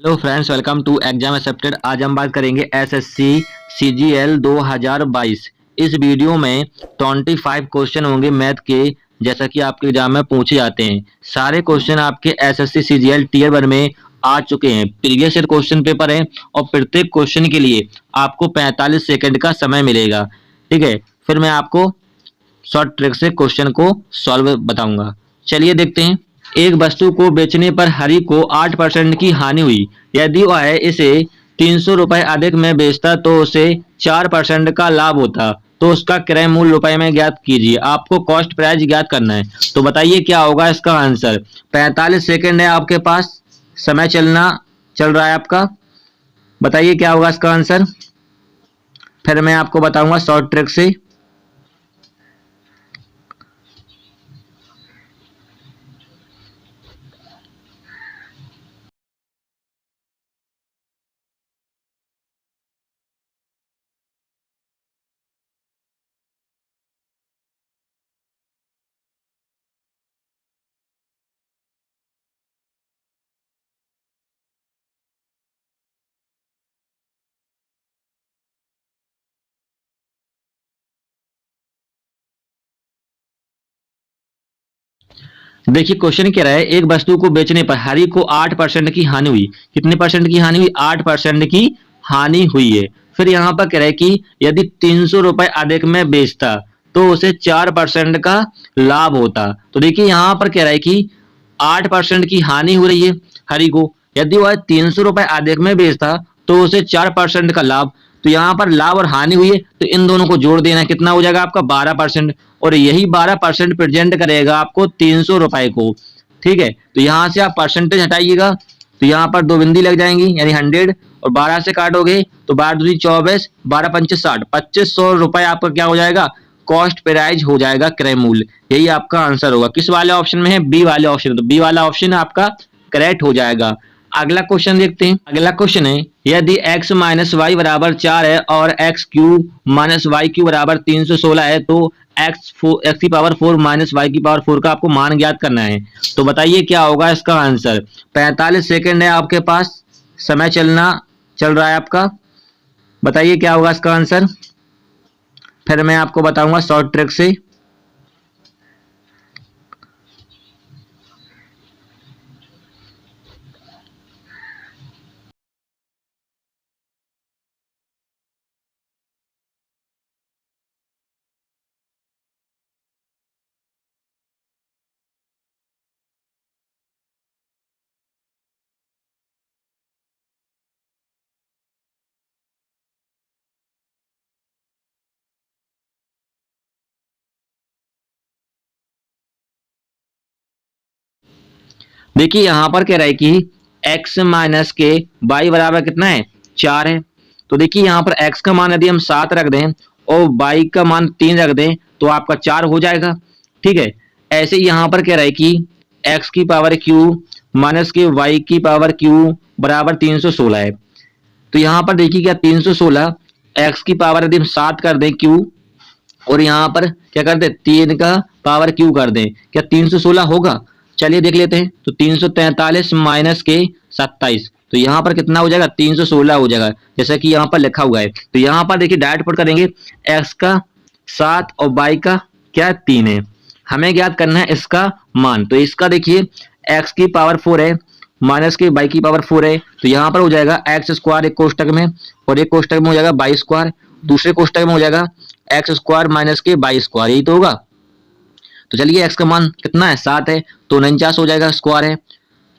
Hello friends, welcome to exam accepted. आज हम बात करेंगे एसएससी सीजीएल 2022। इस वीडियो में 25 क्वेश्चन होंगे मैथ के, जैसा कि आपके एग्जाम में पूछे जाते हैं। सारे क्वेश्चन आपके एसएससी सीजीएल टियर 1 में आ चुके हैं। प्रीवियस ईयर क्वेश्चन पेपर है और प्रत्येक क्वेश्चन के लिए आपको 45 सेकंड का समय मिलेगा। ठीक है, फिर मैं आपको शॉर्ट ट्रिक से क्वेश्चन को सॉल्व बताऊंगा। चलिए देखते हैं। एक वस्तु को बेचने पर हरि को 8% की हानि हुई। यदि वह इसे 300 रुपए अधिक में बेचता तो उसे 4% का लाभ होता। तो उसका क्रय मूल्य रुपए में ज्ञात कीजिए। आपको कॉस्ट प्राइस ज्ञात करना है। तो बताइए क्या होगा इसका आंसर। 45 सेकंड है आपके पास, समय चल रहा है आपका। बताइए क्या होगा इसका आंसर, फिर मैं आपको बताऊंगा शॉर्ट ट्रिक से। देखिए क्वेश्चन कह रहा है, एक वस्तु को बेचने पर हरि को 8% की हानि हुई। कितने परसेंट की हानि हुई? 8% की हानि हुई है। फिर यहाँ पर कह रहा है कि यदि 300 रुपए अधिक में बेचता तो उसे 4% का लाभ होता। तो देखिए यहाँ पर कह रहा है कि 8% की हानि हो रही है हरि को। यदि वह 300 रुपए अधिक में बेचता तो उसे 4% का लाभ। तो यहाँ पर लाभ और हानि हुई है, तो इन दोनों को जोड़ देना। कितना हो जाएगा आपका? 12%। और यही 12% प्रेजेंट करेगा आपको 300 रुपए को। ठीक है, तो यहां से आप परसेंटेज हटाइएगा, तो यहाँ पर दो बिंदी लग जाएंगी, यानी 100। और 12 से काटोगे तो 12 दूनी 24, 12 पंचे 60, 2500 रुपए आपका क्या हो जाएगा? कॉस्ट प्राइस हो जाएगा, क्रय मूल्य। यही आपका आंसर होगा। किस वाले ऑप्शन में है? बी वाले ऑप्शन। तो बी वाला ऑप्शन आपका करेक्ट हो जाएगा। अगला क्वेश्चन देखते हैं। अगला क्वेश्चन है, यदि x माइनस वाई बराबर 4 है और x q minus y q बराबर 316 है तो एक्स की पावर 4 माइनस वाई की पावर 4 का आपको मान ज्ञात करना है। तो बताइए क्या होगा इसका आंसर। 45 सेकंड है आपके पास, समय चल रहा है आपका। बताइए क्या होगा इसका आंसर, फिर मैं आपको बताऊंगा शॉर्ट ट्रिक से। देखिए यहाँ पर कह रहा है कि x माइनस के y बराबर कितना है? 4 है। तो देखिए यहाँ पर x का मान यदि हम 7 रख दें और y का मान 3 रख दें तो आपका 4 हो जाएगा। ठीक है, ऐसे यहाँ पर कह रहा है कि x की पावर q माइनस के y की पावर q बराबर 316 है। तो यहाँ पर देखिए क्या 316 x की पावर यदि हम 7 कर दें q, और यहाँ पर क्या कर दे 3 का पावर q कर दें, क्या 316 होगा? चलिए देख लेते हैं। तो 343 माइनस के 27, तो यहाँ पर कितना हो जाएगा? 316 हो जाएगा, जैसा कि यहाँ पर लिखा हुआ है। तो यहाँ पर देखिए डायरेक्ट पुट करेंगे, x का 7 और y का क्या 3 है। हमें ज्ञात करना है इसका मान। तो इसका देखिए x की पावर 4 है माइनस के y की पावर 4 है, तो यहाँ पर हो जाएगा एक्स स्क्वायर एक कोष्टक में, और एक कोष्टक में हो जाएगा वाई स्क्वायर, दूसरे कोष्टक में हो जाएगा एक्स स्क्वायर माइनस के वाई स्क्वायर। यही तो होगा। तो चलिए x का मान कितना है? 7 है, तो 49 हो जाएगा, स्क्वायर है,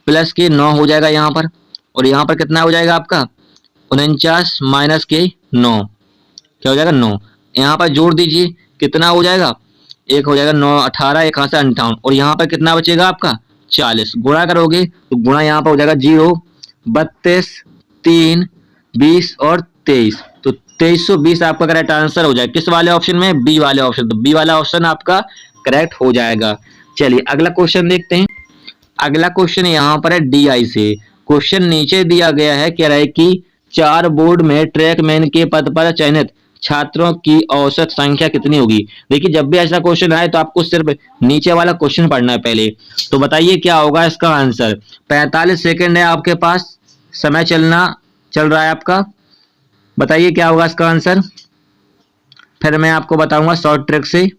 प्लस के 9 हो जाएगा यहाँ पर। और यहाँ पर कितना हो जाएगा आपका? 49 माइनस के 9, क्या हो जाएगा? 9। यहाँ पर जोड़ दीजिए, कितना हो जाएगा? एक हो जाएगा 9, 18, एक से 58, और यहाँ पर कितना बचेगा आपका? 40। गुणा करोगे तो गुणा यहाँ पर हो जाएगा 0, 32, 3, 20 और 23। तो 2320 आपका करेक्ट आंसर हो जाएगा। किस वाले ऑप्शन में? बी वाले ऑप्शन। तो बी वाला ऑप्शन आपका करेक्ट हो जाएगा। चलिए अगला क्वेश्चन देखते हैं। अगला क्वेश्चन यहाँ पर है डीआई से। क्वेश्चन नीचे दिया गया है, कह रहा है कि 4 बोर्ड में ट्रैकमैन के पद पर चयनित छात्रों की औसत संख्या कितनी होगी। देखिए जब भी ऐसा क्वेश्चन आए तो आपको सिर्फ नीचे वाला क्वेश्चन पढ़ना है पहले। तो बताइए क्या होगा इसका आंसर। 45 सेकंड है आपके पास, समय चल रहा है आपका, बताइए क्या होगा इसका आंसर। फिर मैं आपको बताऊंगा शॉर्ट ट्रिक से।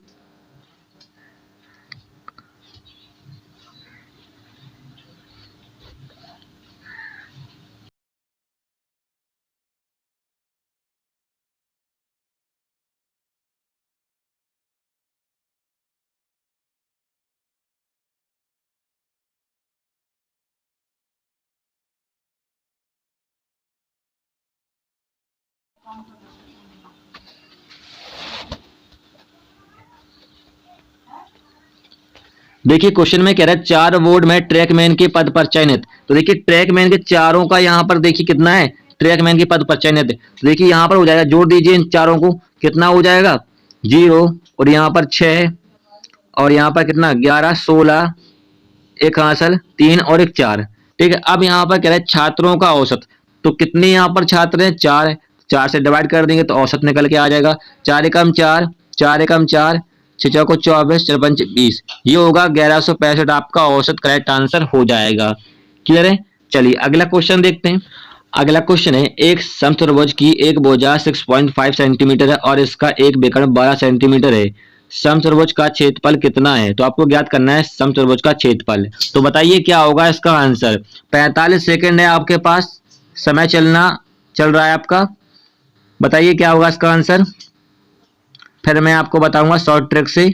देखिए क्वेश्चन में कह रहा है 4 वोल्ट में ट्रैकमैन के पद पर चयनित। तो देखिए ट्रैकमैन के चारों का यहाँ पर देखिए कितना है, ट्रैकमैन के पद पर चयनित। तो देखिए यहाँ पर हो जाएगा, जोड़ दीजिए इन चारों को, कितना हो जाएगा 0, और यहाँ पर 6, और यहाँ पर कितना 11, 16, एक हासिल 3 और एक 4। ठीक है, अब यहाँ पर कह रहा है छात्रों का औसत। तो कितने यहाँ पर छात्र हैं, 4। 4 से डिवाइड कर देंगे तो औसत निकल के आ जाएगा, 4 एकम 4, 4 एकम 4, 6 चौको 24, 4 पंच 20। ये होगा 1165, आपका औसत करेक्ट आंसर हो जाएगा। क्लियर है। चलिए अगला क्वेश्चन देखते हैं। अगला क्वेश्चन है, एक समचतुर्भुज की एक भुजा 6.5 सेंटीमीटर है और इसका एक विकर्ण 12 सेंटीमीटर है। समचतुर्भुज का क्षेत्रफल कितना है? तो आपको ज्ञात करना है समचतुर्भुज का क्षेत्रफल। तो बताइए क्या होगा इसका आंसर। 45 सेकंड है आपके पास, समय चल रहा है आपका, बताइए क्या होगा इसका आंसर। फिर मैं आपको बताऊंगा शॉर्ट ट्रिक से।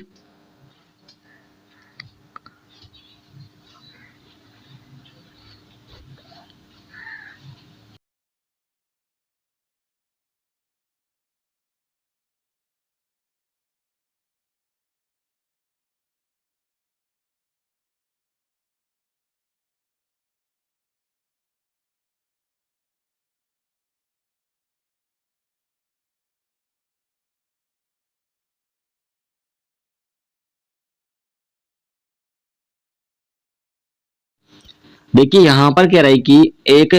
देखिए यहाँ पर कह रहा है कि एक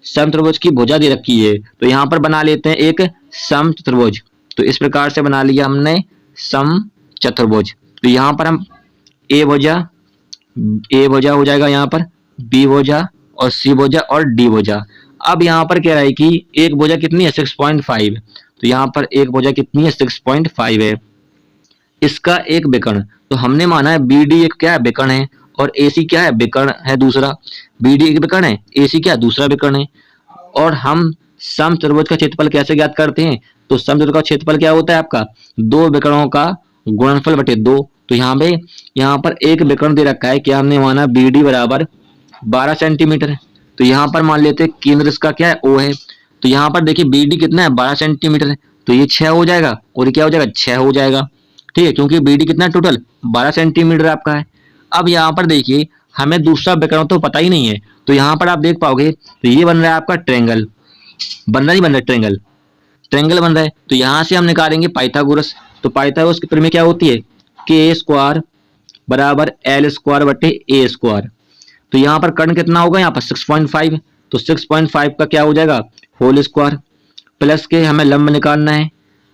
समचतुर्भुज की भुजा दे रखी है, तो यहाँ पर बना लेते हैं एक समचतुर्भुज। तो इस प्रकार से बना लिया हमने समचतुर्भुज। तो यहाँ पर हम ए भुजा हो जाएगा, यहाँ पर बी भुजा और सी भुजा और डी भुजा। अब यहाँ पर कह रहा है कि एक भुजा कितनी है 6.5। तो यहाँ पर एक भुजा कितनी है 6.5 है, इसका एक विकर्ण। तो हमने माना है बी डी एक क्या है विकर्ण है, और ए सी क्या है विकर्ण है दूसरा। बी डी एक विकर्ण है, ए सी क्या दूसरा विकर्ण है। और हम समचतुर्भुज का क्षेत्रफल कैसे ज्ञात करते हैं? तो समचतुर्भुज का क्षेत्रफल क्या होता है आपका, दो विकर्णों का गुणनफल बटे 2। तो यहाँ पर एक विकर्ण दे रखा है, क्या हमने माना बी डी बराबर 12 सेंटीमीटर है। तो यहाँ पर मान लेते हैं केंद्र इसका क्या है ओ है। तो यहाँ पर देखिए बी डी कितना है 12 सेंटीमीटर है, तो ये 6 हो जाएगा और ये क्या हो जाएगा 6 हो जाएगा। ठीक है, क्योंकि बी डी कितना टोटल 12 सेंटीमीटर आपका है। अब यहाँ पर देखिए हमें दूसरा विकर्ण तो पता ही नहीं है, तो यहाँ पर आप देख पाओगे तो ये बन रहा है आपका ट्रेंगल, बन रहा है ट्रेंगल बन रहा है। तो यहाँ से हम निकालेंगे पाइथागोरस। तो पाइथागोरस की प्रमेय क्या होती है, के स्क्वायर बराबर एल स्क्वायर बटे ए स्क्वायर। तो यहाँ पर कर्ण कितना होगा यहाँ पर 6.5, तो 6.5 का क्या हो जाएगा होल स्क्वायर, प्लस के हमें लंब निकालना है,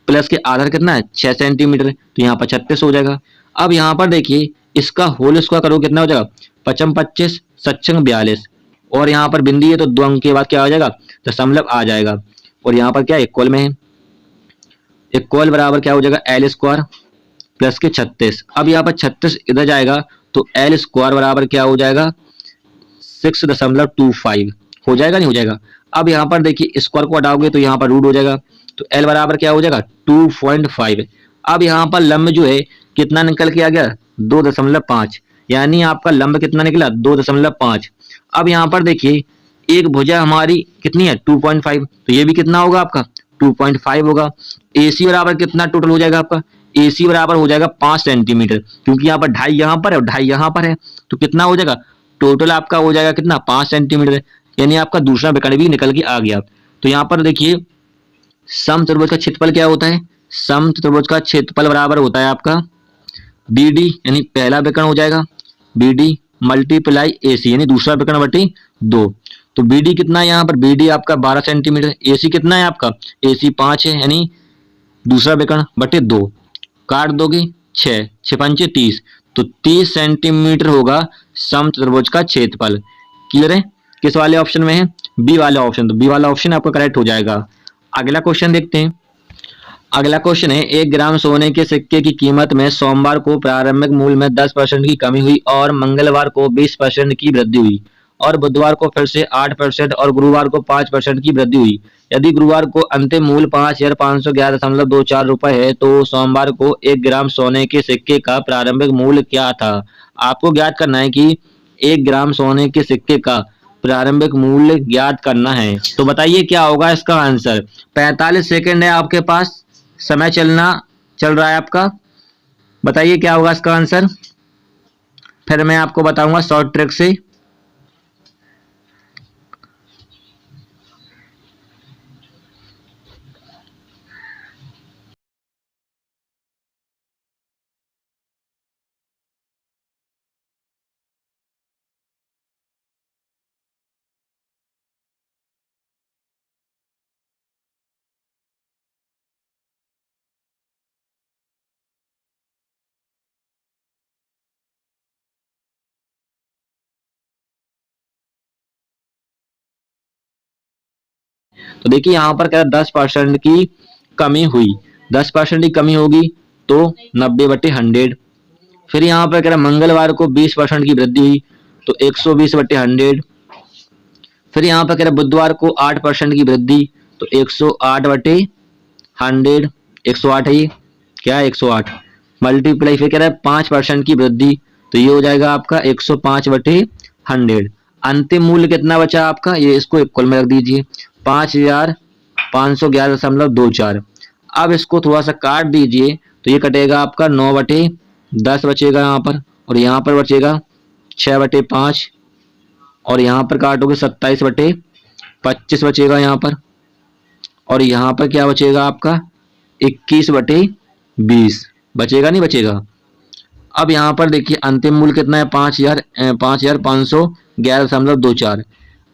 प्लस के आधार कितना है 6 सेंटीमीटर, तो यहाँ पर 36 हो जाएगा। अब यहाँ पर देखिए इसका होल स्क्वायर करो कितना हो जाएगा 55 25 सच्चंग 42, और यहाँ पर बिंदी है तो 2 अंक के बाद क्या आ जाएगा दशमलव आ जाएगा। और यहाँ पर क्या इक्वल में है, इक्वल बराबर क्या हो जाएगा एल स्क्वायर प्लस के 36। अब यहाँ पर 36 इधर जाएगा तो एल स्क्वायर बराबर क्या हो जाएगा 6.25 हो जाएगा, नहीं हो जाएगा। अब यहाँ पर देखिए स्क्वायर को हटाओगे तो यहाँ पर रूट हो जाएगा, तो एल बराबर क्या हो जाएगा 2.5। अब यहाँ पर लंब जो है कितना निकल के आ गया 2.5, यानी आपका लंब कितना निकला 2.5। अब यहाँ पर देखिए एक भुजा हमारी कितनी है 2.5, तो ये भी कितना होगा आपका 2.5 होगा। AC बराबर कितना टोटल हो जाएगा आपका, AC बराबर हो जाएगा 5 सेंटीमीटर, क्योंकि यहाँ पर 2.5 यहाँ पर है और 2.5 यहाँ पर है, तो कितना हो जाएगा टोटल आपका हो जाएगा कितना 5 सेंटीमीटर, यानी आपका दूसरा विकर्ण भी निकल के आ गया। तो यहाँ पर देखिए समचतुर्भुज का क्षेत्रफल क्या होता है, समचतुर्भुज का क्षेत्रफल बराबर होता है आपका BD, यानी पहला विकर्ण हो जाएगा BD मल्टीप्लाई AC, यानी दूसरा विकर्ण बटे 2। तो BD कितना है यहाँ पर, BD आपका 12 सेंटीमीटर, AC कितना है आपका AC 5 है, यानी दूसरा विकर्ण बटे 2, काट दोगे 6 6 पंचे 30, तो 30 सेंटीमीटर होगा समचतुर्भुज का क्षेत्रफल। क्लियर है। किस वाले ऑप्शन में है? बी वाला ऑप्शन। तो बी वाला ऑप्शन आपका करेक्ट हो जाएगा। अगला क्वेश्चन देखते हैं। अगला क्वेश्चन है, 1 ग्राम सोने के सिक्के की कीमत में सोमवार को प्रारंभिक मूल्य में 10% की कमी हुई और मंगलवार को 20% की वृद्धि हुई और बुधवार को फिर से 8% और गुरुवार को 5% की वृद्धि हुई। यदि गुरुवार को अंतिम मूल्य 5,511.24 रुपए है तो सोमवार को 1 ग्राम सोने के सिक्के का प्रारंभिक मूल्य क्या था? आपको ज्ञात करना है कि 1 ग्राम सोने के सिक्के का प्रारंभिक मूल्य ज्ञात करना है। तो बताइए क्या होगा इसका आंसर। 45 सेकंड है आपके पास, समय चल रहा है आपका। बताइए क्या होगा इसका आंसर, फिर मैं आपको बताऊंगा शॉर्ट ट्रिक से। तो देखिए यहाँ पर क्या 10% की कमी हुई, 10% की कमी होगी तो 90/100। फिर यहाँ पर कह रहा मंगलवार को 20% की वृद्धि हुई तो 120/100। फिर यहाँ पर कह रहा बुधवार को 8% की वृद्धि तो 108/100। 108 है ये, क्या है 108 मल्टीप्लाई, फिर कह रहा है 5% की वृद्धि तो ये हो जाएगा आपका 105/100। अंतिम मूल्य कितना बचा आपका, ये इसको इक्वल में रख दीजिए 5,511.24। अब इसको थोड़ा सा काट दीजिए तो ये कटेगा आपका 9/10 बचेगा यहाँ पर, और यहाँ पर बचेगा 6/5, और यहाँ पर काटोगे 27/25 बचेगा यहाँ पर, और यहाँ पर क्या बचेगा आपका 21/20 बचेगा, नहीं बचेगा। अब यहाँ पर देखिए अंतिम मूल्य कितना है 5,511.24।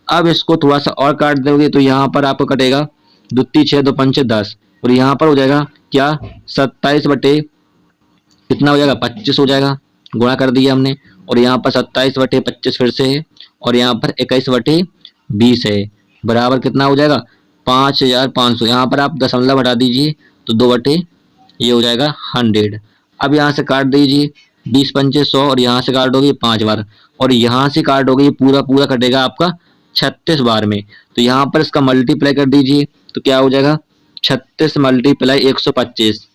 अब इसको थोड़ा सा और काट दोगे तो यहाँ पर आपको कटेगा 2 6 2 5 10, और यहाँ पर हो जाएगा क्या 27 बटे कितना हो जाएगा 25 हो जाएगा, गुणा कर दिया हमने, और यहाँ पर 27/25 फिर से है, और यहाँ पर 21/20 है, बराबर कितना हो जाएगा 5,500। यहाँ पर आप दशमलव हटा दीजिए तो 2 ये हो जाएगा 100। अब यहाँ से काट दीजिए 20 पंचे 100, और यहाँ से काटोगे 5 बार, और यहाँ से काटोगे पूरा पूरा कटेगा आपका 36 बार में। तो यहाँ पर इसका मल्टीप्लाई कर दीजिए तो क्या हो जाएगा 36 × 125,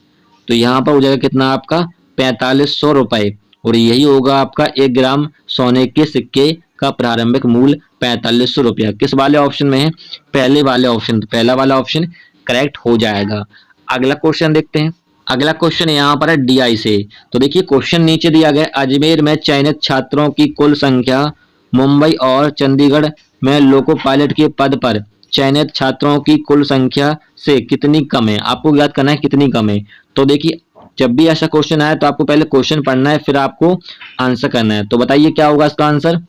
तो यहाँ पर हो जाएगा कितना आपका 4500 रुपए, और यही होगा आपका 1 ग्राम सोने के सिक्के का प्रारंभिक मूल्य 4500 रुपया। किस वाले ऑप्शन में है? पहले वाले ऑप्शन। तो पहला वाला ऑप्शन करेक्ट हो जाएगा। अगला क्वेश्चन देखते हैं। अगला क्वेश्चन यहाँ पर है DI से। तो देखिए क्वेश्चन नीचे दिया गया, अजमेर में चयनित छात्रों की कुल संख्या मुंबई और चंडीगढ़ में लोको पायलट के पद पर चयनित छात्रों की कुल संख्या से कितनी कम है। आपको याद करना है कितनी कम है। तो देखिए जब भी ऐसा क्वेश्चन आए तो आपको पहले क्वेश्चन पढ़ना है, फिर आपको आंसर करना है। तो बताइए क्या होगा इसका आंसर।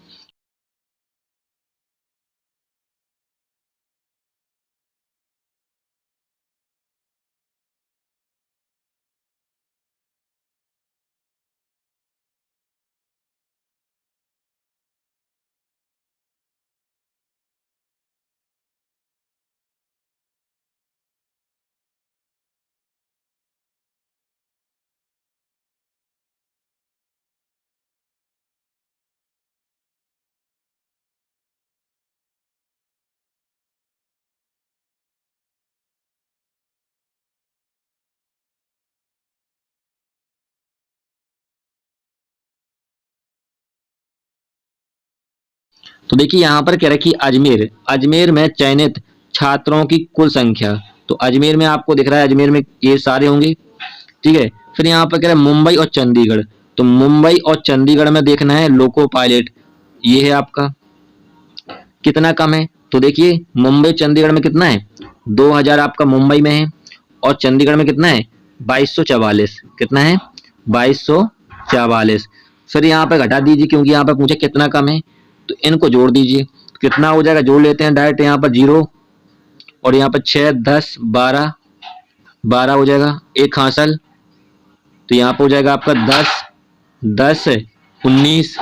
तो देखिए यहाँ पर कह रहा है कि अजमेर अजमेर में चयनित छात्रों की कुल संख्या। तो अजमेर में आपको दिख रहा है अजमेर में ये सारे होंगे, ठीक है। फिर यहाँ पर कह रहा है मुंबई और चंडीगढ़। तो मुंबई और चंडीगढ़ में देखना है लोको पायलट, ये है आपका कितना कम है। तो देखिए मुंबई चंडीगढ़ में कितना है 2000 आपका मुंबई में है, और चंडीगढ़ में कितना है 2244। कितना है 2244। फिर यहाँ पे घटा दीजिए क्योंकि यहाँ पे पूछे कितना कम है, तो इनको जोड़ दीजिए कितना हो जाएगा, जोड़ लेते हैं डायरेक्ट। यहाँ पर 0 और यहाँ पर 6 10 12 12 हो जाएगा, एक हासिल। तो यहाँ पे हो जाएगा आपका 10 10 19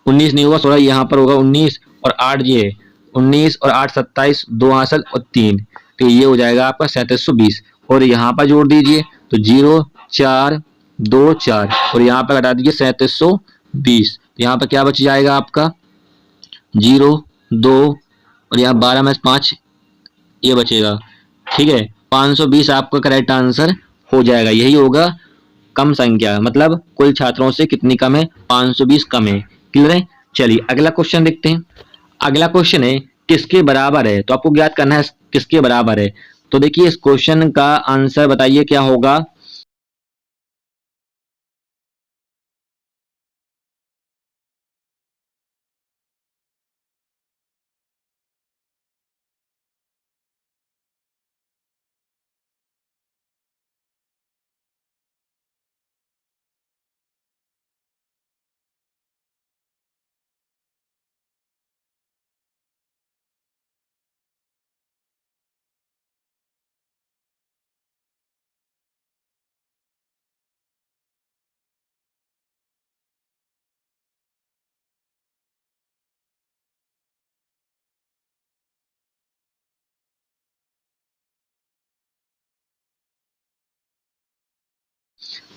19 नहीं होगा, थोड़ा यहाँ पर होगा 19, और 8 ये 19 और 8 27, 2 हासिल और 3, तो ये हो जाएगा आपका 3720। और यहाँ पर जोड़ दीजिए तो 0 4 2 4 और यहाँ पर घटा दीजिए 3720। यहाँ पर क्या बच जाएगा आपका 0 2 और यहाँ 12 में 5 ये बचेगा। ठीक है, 520 आपका करेक्ट आंसर हो जाएगा। यही होगा कम संख्या, मतलब कुल छात्रों से कितनी कम है, 520 कम है। क्लियर है। चलिए अगला क्वेश्चन देखते हैं। अगला क्वेश्चन है किसके बराबर है, तो आपको ज्ञात करना है किसके बराबर है। तो देखिए इस क्वेश्चन का आंसर बताइए क्या होगा।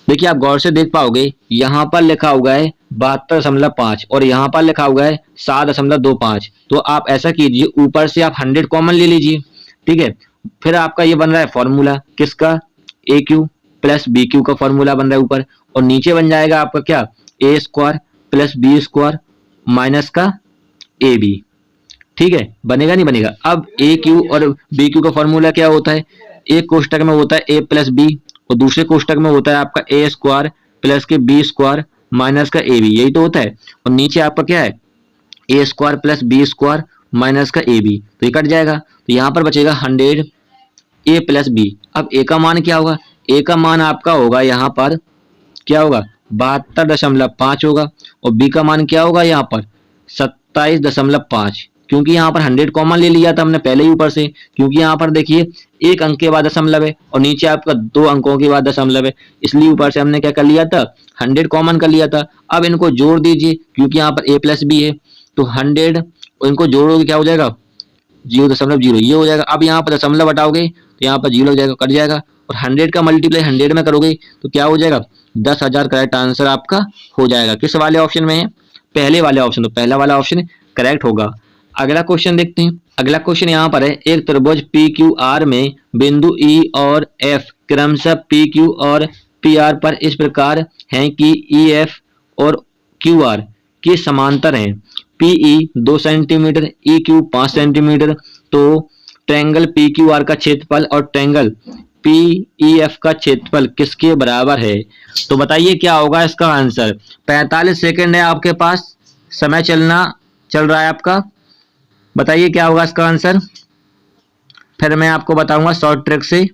देखिए आप गौर से देख पाओगे यहाँ पर लिखा हुआ है 72.5 और यहाँ पर लिखा हुआ है 7.25। तो आप ऐसा कीजिए ऊपर से आप 100 कॉमन ले लीजिए। ठीक है, फिर आपका ये बन रहा है फॉर्मूला किसका, ए क्यू प्लस बी क्यू का फॉर्मूला बन रहा है ऊपर, और नीचे बन जाएगा आपका क्या, a square plus b square minus का ए बी। ठीक है, बनेगा नहीं बनेगा। अब ए क्यू और बी क्यू का फॉर्मूला क्या होता है, एक कोष्टक में होता है ए प्लस बी और दूसरे कोष्टक में होता है आपका ए स्क्वायर प्लस के बी स्क्वायर माइनस का ए बी, यही तो होता है। और नीचे आपका क्या है, a square plus b square minus का ए बी, तो ये कट जाएगा। तो यहाँ पर बचेगा 100 ए प्लस बी। अब ए का मान क्या होगा, ए का मान आपका होगा यहाँ पर क्या होगा 72.5 होगा, और बी का मान क्या होगा यहाँ पर 27.5, क्योंकि यहाँ पर 100 कॉमन ले लिया था हमने पहले ही ऊपर से, क्योंकि यहाँ पर देखिए एक अंक के बाद दशमलव है और नीचे आपका 2 अंकों के बाद दशमलव है, इसलिए ऊपर से हमने क्या कर लिया था 100 कॉमन कर लिया था। अब इनको जोड़ दीजिए क्योंकि यहाँ पर ए प्लस बी है, तो 100 और इनको जोड़ोगे क्या हो जाएगा 0.0, ये हो जाएगा। अब यहाँ पर दशमलव हटाओगे तो यहाँ पर 0 लग जाएगा, कट जाएगा, और 100 का मल्टीप्लाई 100 में करोगे तो क्या हो जाएगा 10,000 करेक्ट आंसर आपका हो जाएगा। किस वाले ऑप्शन में है, पहले वाले ऑप्शन, तो पहला वाला ऑप्शन करेक्ट होगा। अगला क्वेश्चन देखते हैं। अगला क्वेश्चन यहाँ पर है एक त्रिभुज पी क्यू आर में बिंदु ई और एफ क्रमशः पी क्यू और पी आर पर इस प्रकार हैं कि ई एफ और क्यू आर के समांतर हैं। PE 2 centimetre, E Q 5 centimetre, तो ट्रायंगल पी क्यू आर का क्षेत्रफल और ट्रायंगल पीईएफ का क्षेत्रफल किसके बराबर है। तो बताइए क्या होगा इसका आंसर। 45 सेकंड है आपके पास, समय चल रहा है आपका, बताइए क्या होगा इसका आंसर, फिर मैं आपको बताऊंगा शॉर्ट ट्रिक से।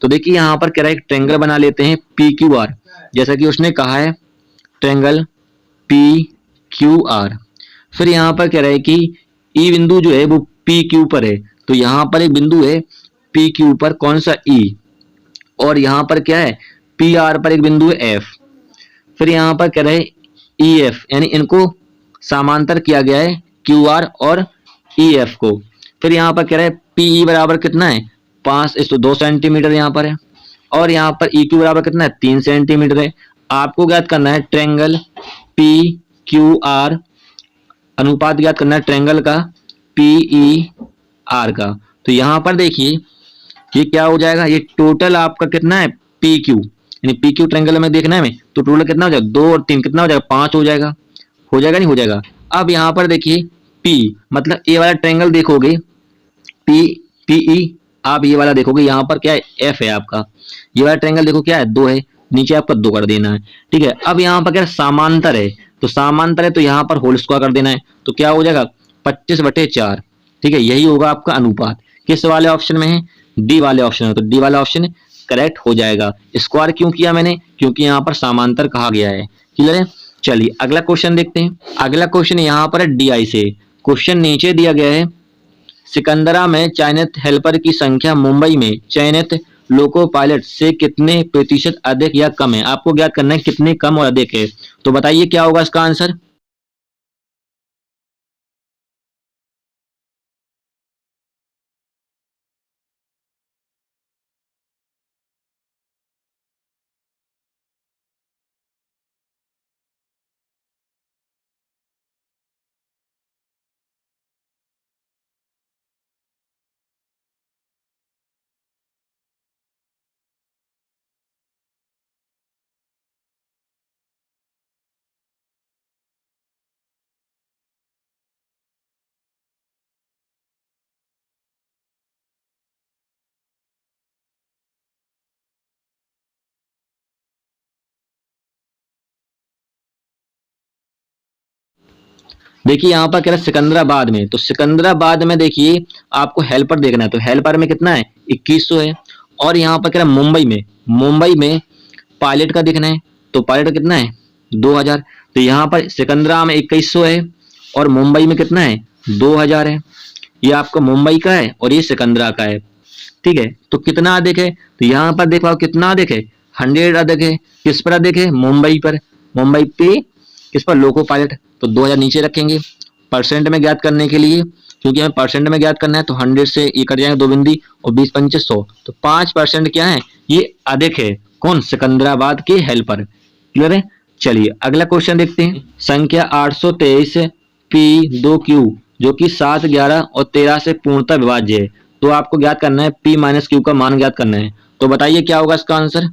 तो देखिए यहाँ पर कह रहा है एक ट्रायंगल बना लेते हैं पी क्यू आर, जैसा कि उसने कहा है ट्रायंगल पी क्यू आर। फिर यहाँ पर कह रहा है कि ई बिंदु जो है वो पी क्यू पर है, तो यहाँ पर एक बिंदु है पी क्यू पर, कौन सा ई, और यहाँ पर क्या है पी आर पर एक बिंदु है एफ। फिर यहाँ पर कह रहे हैं ई एफ, यानी इनको समांतर किया गया है क्यू आर और ई एफ को। फिर यहाँ पर कह रहे हैं पीई बराबर कितना है 2 सेंटीमीटर यहाँ पर है, और यहाँ पर ई क्यू बराबर कितना है 3 सेंटीमीटर है। आपको ज्ञात करना है ट्रायंगल पी क्यू आर, अनुपात ज्ञात करना है ट्रायंगल का पीई आर का। तो यहाँ पर देखिए ये क्या हो जाएगा, ये टोटल आपका कितना है पी क्यू, यानी पी क्यू ट्रायंगल में देखना है हमें, तो टोटल कितना हो जाएगा 2 और 3 कितना हो जाएगा 5 हो जाएगा, हो जाएगा नहीं हो जाएगा। अब यहाँ पर देखिए P मतलब ए वाला ट्रायंगल देखोगे पी पीई, आप ये वाला देखोगे यहाँ पर क्या है F है आपका, ये वाला ट्रायंगल देखो क्या है 2 है, नीचे आपको 2 कर देना है। ठीक है, अब यहाँ पर क्या समांतर है, तो समांतर है तो यहाँ पर होल स्क्वायर कर देना है, तो क्या हो जाएगा 25/4। ठीक है, यही होगा आपका अनुपात। किस वाले ऑप्शन में है, डी वाले ऑप्शन में, तो डी वाला ऑप्शन करेक्ट हो जाएगा। स्क्वायर क्यों किया मैंने, क्योंकि यहाँ पर समांतर कहा गया है। क्लियर है, चलिए अगला क्वेश्चन देखते हैं। अगला क्वेश्चन यहाँ पर है डीआई से। क्वेश्चन नीचे दिया गया है, सिकंदरा में चयनित हेल्पर की संख्या मुंबई में चयनित लोको पायलट से कितने प्रतिशत अधिक या कम है। आपको ज्ञात करना है कितने कम और अधिक है, तो बताइए क्या होगा इसका आंसर। देखिए यहाँ पर कह रहा है सिकंदराबाद में, तो सिकंदराबाद में देखिए आपको हेल्पर देखना है, तो हेल्पर में कितना है 2100 है। और यहाँ पर कह रहा है मुंबई में, मुंबई में पायलट का देखना है, तो पायलट का कितना है 2000। तो यहाँ पर सिकंदरा में 2100 है और मुंबई में कितना है 2000 है। ये आपका मुंबई का है और ये सिकंदरा का है। ठीक है, तो कितना अधिक है, तो यहाँ पर देखो कितना अधिक है 100 अधिक है। किस पर अधिक है, मुंबई पर। मुंबई पे किस पर, लोको पायलट, तो 2000 नीचे रखेंगे परसेंट में ज्ञात करने के लिए, क्योंकि हमें परसेंट में ज्ञात करना है। तो 100 से ये कट जाएंगे 2 बिंदी और 20 पंचे 100, तो 5% क्या है, ये अधिक है। कौन, सिकंदराबाद के हेल्पर। क्लियर है, चलिए अगला क्वेश्चन देखते हैं। संख्या 823 P2Q जो कि 7, 11 और 13 से पूर्णतः विभाज्य है, तो आपको ज्ञात करना है P माइनस क्यू का मान ज्ञात करना है, तो बताइए क्या होगा इसका आंसर।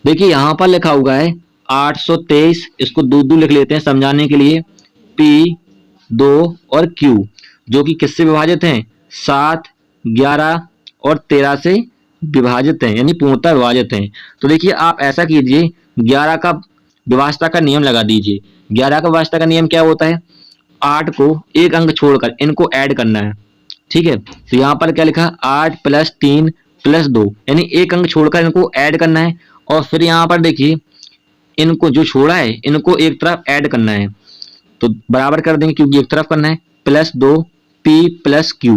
देखिए यहाँ पर लिखा हुआ है 823, इसको दो दो लिख लेते हैं समझाने के लिए। पी, 2 और क्यू जो कि किससे विभाजित हैं, 7, 11 और 13 से विभाजित हैं, यानी पूर्णतः विभाजित हैं। तो देखिए आप ऐसा कीजिए, 11 का विभाजता का नियम लगा दीजिए। 11 का विभाजता का नियम क्या होता है, 8 को एक अंक छोड़कर इनको ऐड करना है। ठीक है, तो यहाँ पर क्या लिखा, 8 + 3 + 2, यानी एक अंक छोड़कर इनको ऐड करना है। और फिर यहाँ पर देखिए इनको जो छोड़ा है इनको एक तरफ ऐड करना है, तो बराबर कर देंगे क्योंकि एक तरफ करना है। +2 P+Q,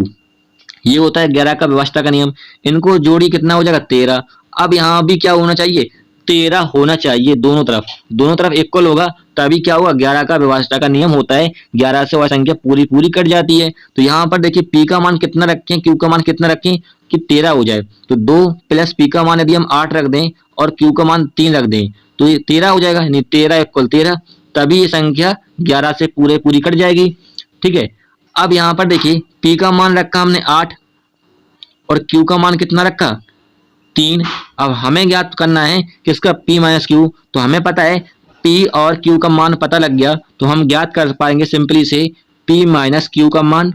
ये होता है 11 का व्यवस्था का नियम। इनको जोड़ी कितना हो जाएगा 13। अब यहाँ भी क्या होना चाहिए, 13 होना चाहिए दोनों तरफ, दोनों तरफ इक्वल होगा तभी क्या होगा, 11 का व्यवस्था का नियम होता है, 11 से वह संख्या पूरी पूरी कट जाती है। तो यहाँ पर देखिए P का मान कितना रखें, Q का मान कितना रखें कि 13 हो जाए, तो 2 + P का मान यदि हम 8 रख दें और Q का मान 3 रख दें तो ये 13 हो जाएगा, यानी 13 = 13, तभी ये संख्या 11 से पूरे पूरी कट जाएगी। ठीक है, अब यहाँ पर देखिए P का मान रखा हमने 8 और Q का मान कितना रखा 3। अब हमें ज्ञात करना है किसका, P माइनस क्यू। तो हमें पता है P और Q का मान पता लग गया, तो हम ज्ञात कर पाएंगे सिंपली से P माइनस क्यू का मान।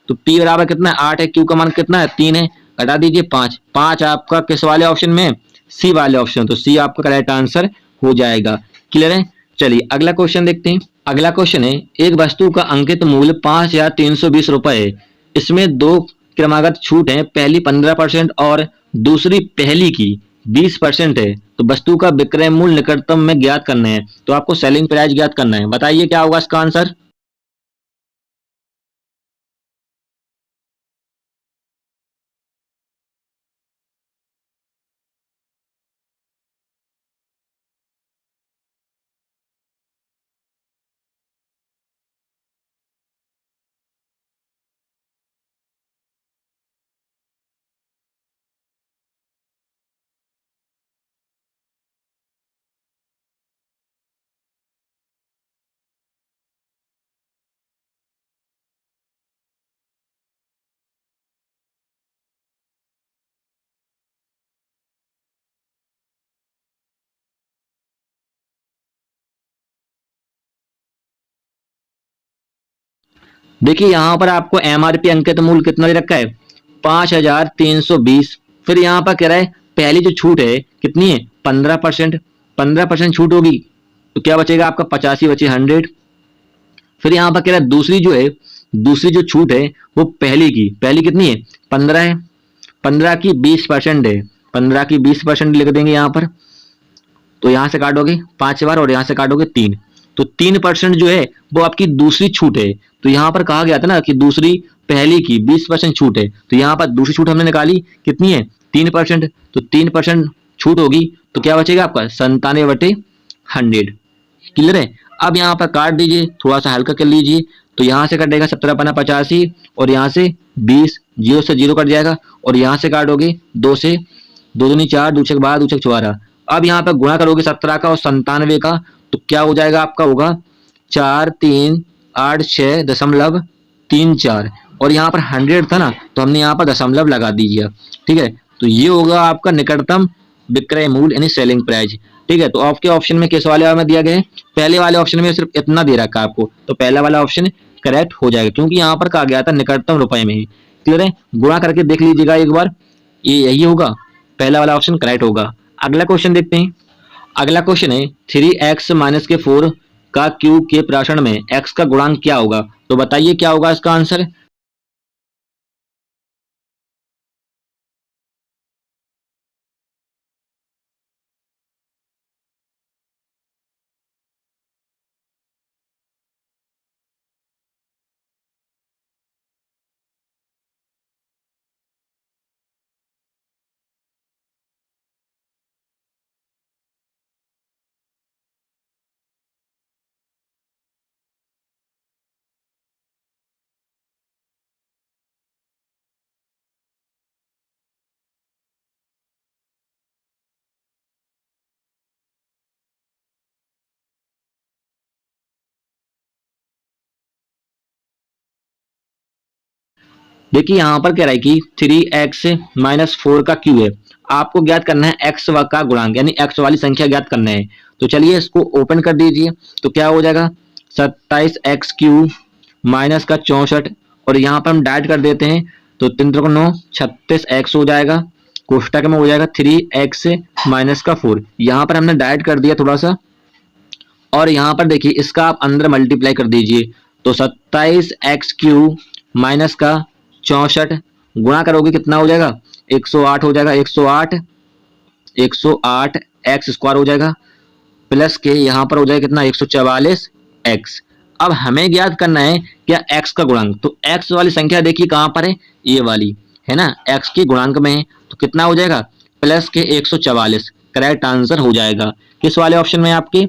तो P बराबर कितना है 8 है, Q का मान कितना है 3 है, घटा दीजिए 5। 5 आपका किस वाले ऑप्शन में, सी वाले ऑप्शन, तो सी आपका करेक्ट आंसर हो जाएगा। क्लियर है, चलिए अगला क्वेश्चन देखते हैं। अगला क्वेश्चन है, एक वस्तु का अंकित मूल्य 5320 रुपए है, इसमें दो क्रमागत छूट है, पहली 15% और दूसरी पहली की 20% है, तो वस्तु का विक्रय मूल्य निकटतम में ज्ञात करना है, तो आपको सेलिंग प्राइस ज्ञात करना है, बताइए क्या होगा इसका आंसर। देखिए यहाँ पर आपको एमआरपी अंकित मूल्य कितना दे रखा है, 5320। फिर यहाँ पर कह रहा है पहली जो छूट है कितनी है, 15%। 15% छूट होगी तो क्या बचेगा आपका, 85 बचे 100। फिर यहाँ पर कह रहा है दूसरी जो है, दूसरी जो छूट है वो पहली की, पहली कितनी है, 15 है, 15 की 20% है, 15 की 20% लिख देंगे यहाँ पर। तो यहां से काटोगे 5 बार और यहां से काटोगे 3, तो 3% जो है वो आपकी दूसरी छूट है। तो यहां पर कहा गया था ना कि दूसरी पहली की 20% छूट है, तो यहां पर दूसरी छूट हमने निकाली कितनी है, 3%। तो 3% छूट होगी तो क्या बचेगा आपका, 97/100। क्लियर है। अब यहाँ पर काट दीजिए, थोड़ा सा हल्का कर लीजिए, तो यहाँ से कटेगा 17×85 और यहाँ से 20, 0 से 0 कट जाएगा और यहाँ से काटोगे 2 से, 2 दूनी 4, 2 छक 12, 2 छक 14। अब यहाँ पर गुणा करोगे 17 का और 97 का, तो क्या हो जाएगा आपका, होगा 4386.34 और यहाँ पर 100 था ना तो हमने यहाँ पर दशमलव लगा दीजिए। ठीक है, तो ये होगा आपका निकटतम विक्रय मूल्य यानी सेलिंग प्राइस। ठीक है, तो आपके ऑप्शन में किस वाले में दिया गया है, पहले वाले ऑप्शन में सिर्फ इतना दे रखा है आपको, तो पहला वाला ऑप्शन करेक्ट हो जाएगा क्योंकि यहाँ पर कहा गया था निकटतम रुपए में ही। क्लियर है, गुणा करके देख लीजिएगा एक बार, ये यही होगा, पहला वाला ऑप्शन करेक्ट होगा। अगला क्वेश्चन देखते हैं। अगला क्वेश्चन है 3x-4 का क्यूब के प्रश्न में x का गुणांक क्या होगा, तो बताइए क्या होगा इसका आंसर। देखिए यहाँ पर कह रहा है कि 3x-4 का क्यूब है, आपको ज्ञात करना है x का गुणांक यानी x वाली संख्या ज्ञात करना है। तो चलिए इसको ओपन कर दीजिए, तो क्या हो जाएगा 27x³ माइनस का 64 और यहाँ पर हम डाइट कर देते हैं तो 3 त्रिकोण 9, 36x हो जाएगा, कोष्टक में हो जाएगा 3x-4। यहाँ पर हमने डाइट कर दिया थोड़ा सा और यहाँ पर देखिए इसका आप अंदर मल्टीप्लाई कर दीजिए, तो 27x³ माइनस का 64 गुणा करोगे कितना हो जाएगा, 108 हो जाएगा, 108 एक्स स्क्वायर हो जाएगा प्लस के यहाँ पर हो जाएगा कितना, 144 एक्स। अब हमें ज्ञात करना है क्या x का गुणांक, तो x वाली संख्या देखिए कहाँ पर है, ये वाली है ना, x के गुणांक में है तो कितना हो जाएगा, प्लस के 144। करेक्ट आंसर हो जाएगा किस वाले ऑप्शन में, आपके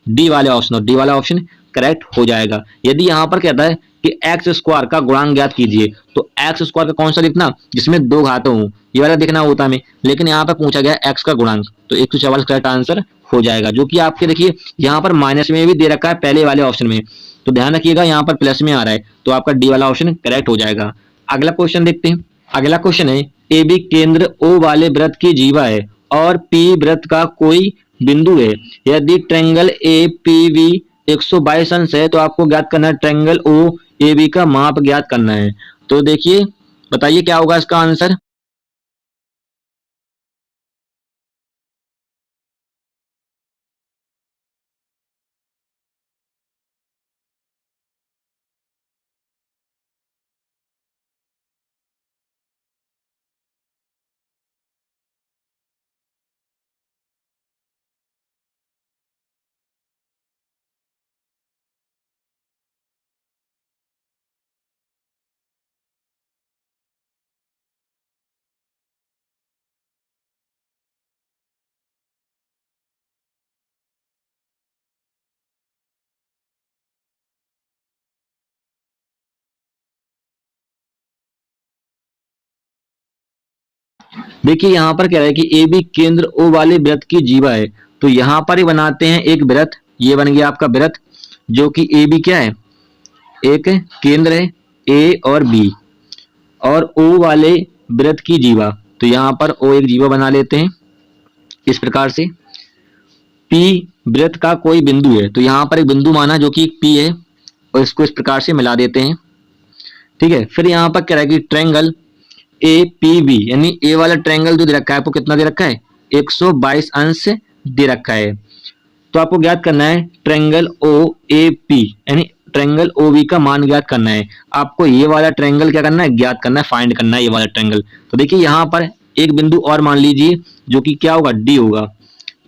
डी वाले ऑप्शन, और डी वाला ऑप्शन करेक्ट हो जाएगा। यदि यहाँ पर कहता है कि एक्स स्क्वायर का गुणांक ज्ञात कीजिए, तो एक्स स्क्वायर का कौन सा लिखना, जिसमें 2 घातों हो, ये वाला देखना होता हमें, लेकिन यहाँ पर पूछा गया एक्स का गुणांक, तो 144 करेक्ट आंसर हो जाएगा, जो कि आपके देखिए यहाँ पर माइनस में भी दे रखा है पहले वाले ऑप्शन में, तो ध्यान रखिएगा यहाँ पर प्लस में आ रहा है, तो आपका डी वाला ऑप्शन करेक्ट हो जाएगा। अगला क्वेश्चन देखते हैं। अगला क्वेश्चन है ए बी केंद्र ओ वाले वृत्त की जीवा है और पी वृत्त का कोई बिंदु है, यदि ट्रायंगल ए पी वी 122 अंश है तो आपको ज्ञात करना है ट्रायंगल ओ ए बी का माप ज्ञात करना है। तो देखिए बताइए क्या होगा इसका आंसर। देखिए यहाँ पर कह रहा है कि ए बी केंद्र ओ वाले वृत्त की जीवा है, तो यहाँ पर ही बनाते हैं एक वृत्त, ये बन गया आपका वृत्त, जो कि ए बी क्या है, एक केंद्र है ए और बी, और ओ वाले वृत्त की जीवा, तो यहाँ पर ओ एक जीवा बना लेते हैं इस प्रकार से। पी वृत्त का कोई बिंदु है, तो यहाँ पर एक बिंदु माना जो कि पी है और इसको इस प्रकार से मिला देते हैं। ठीक है, फिर यहाँ पर कह रहा है कि ट्रायंगल ए पी बी, यानी ए वाला ट्रायंगल जो दे रखा है आपको कितना दे रखा है, 122 अंश दे रखा है। तो आपको ज्ञात करना है ट्रायंगल ओ ए पी, यानी ट्रायंगल ओ बी का मान ज्ञात करना है। आपको ये वाला ट्रायंगल क्या करना है, ज्ञात करना है, फाइंड करना है ये वाला ट्रायंगल। तो देखिए यहाँ पर एक बिंदु और मान लीजिए जो कि क्या होगा, डी होगा।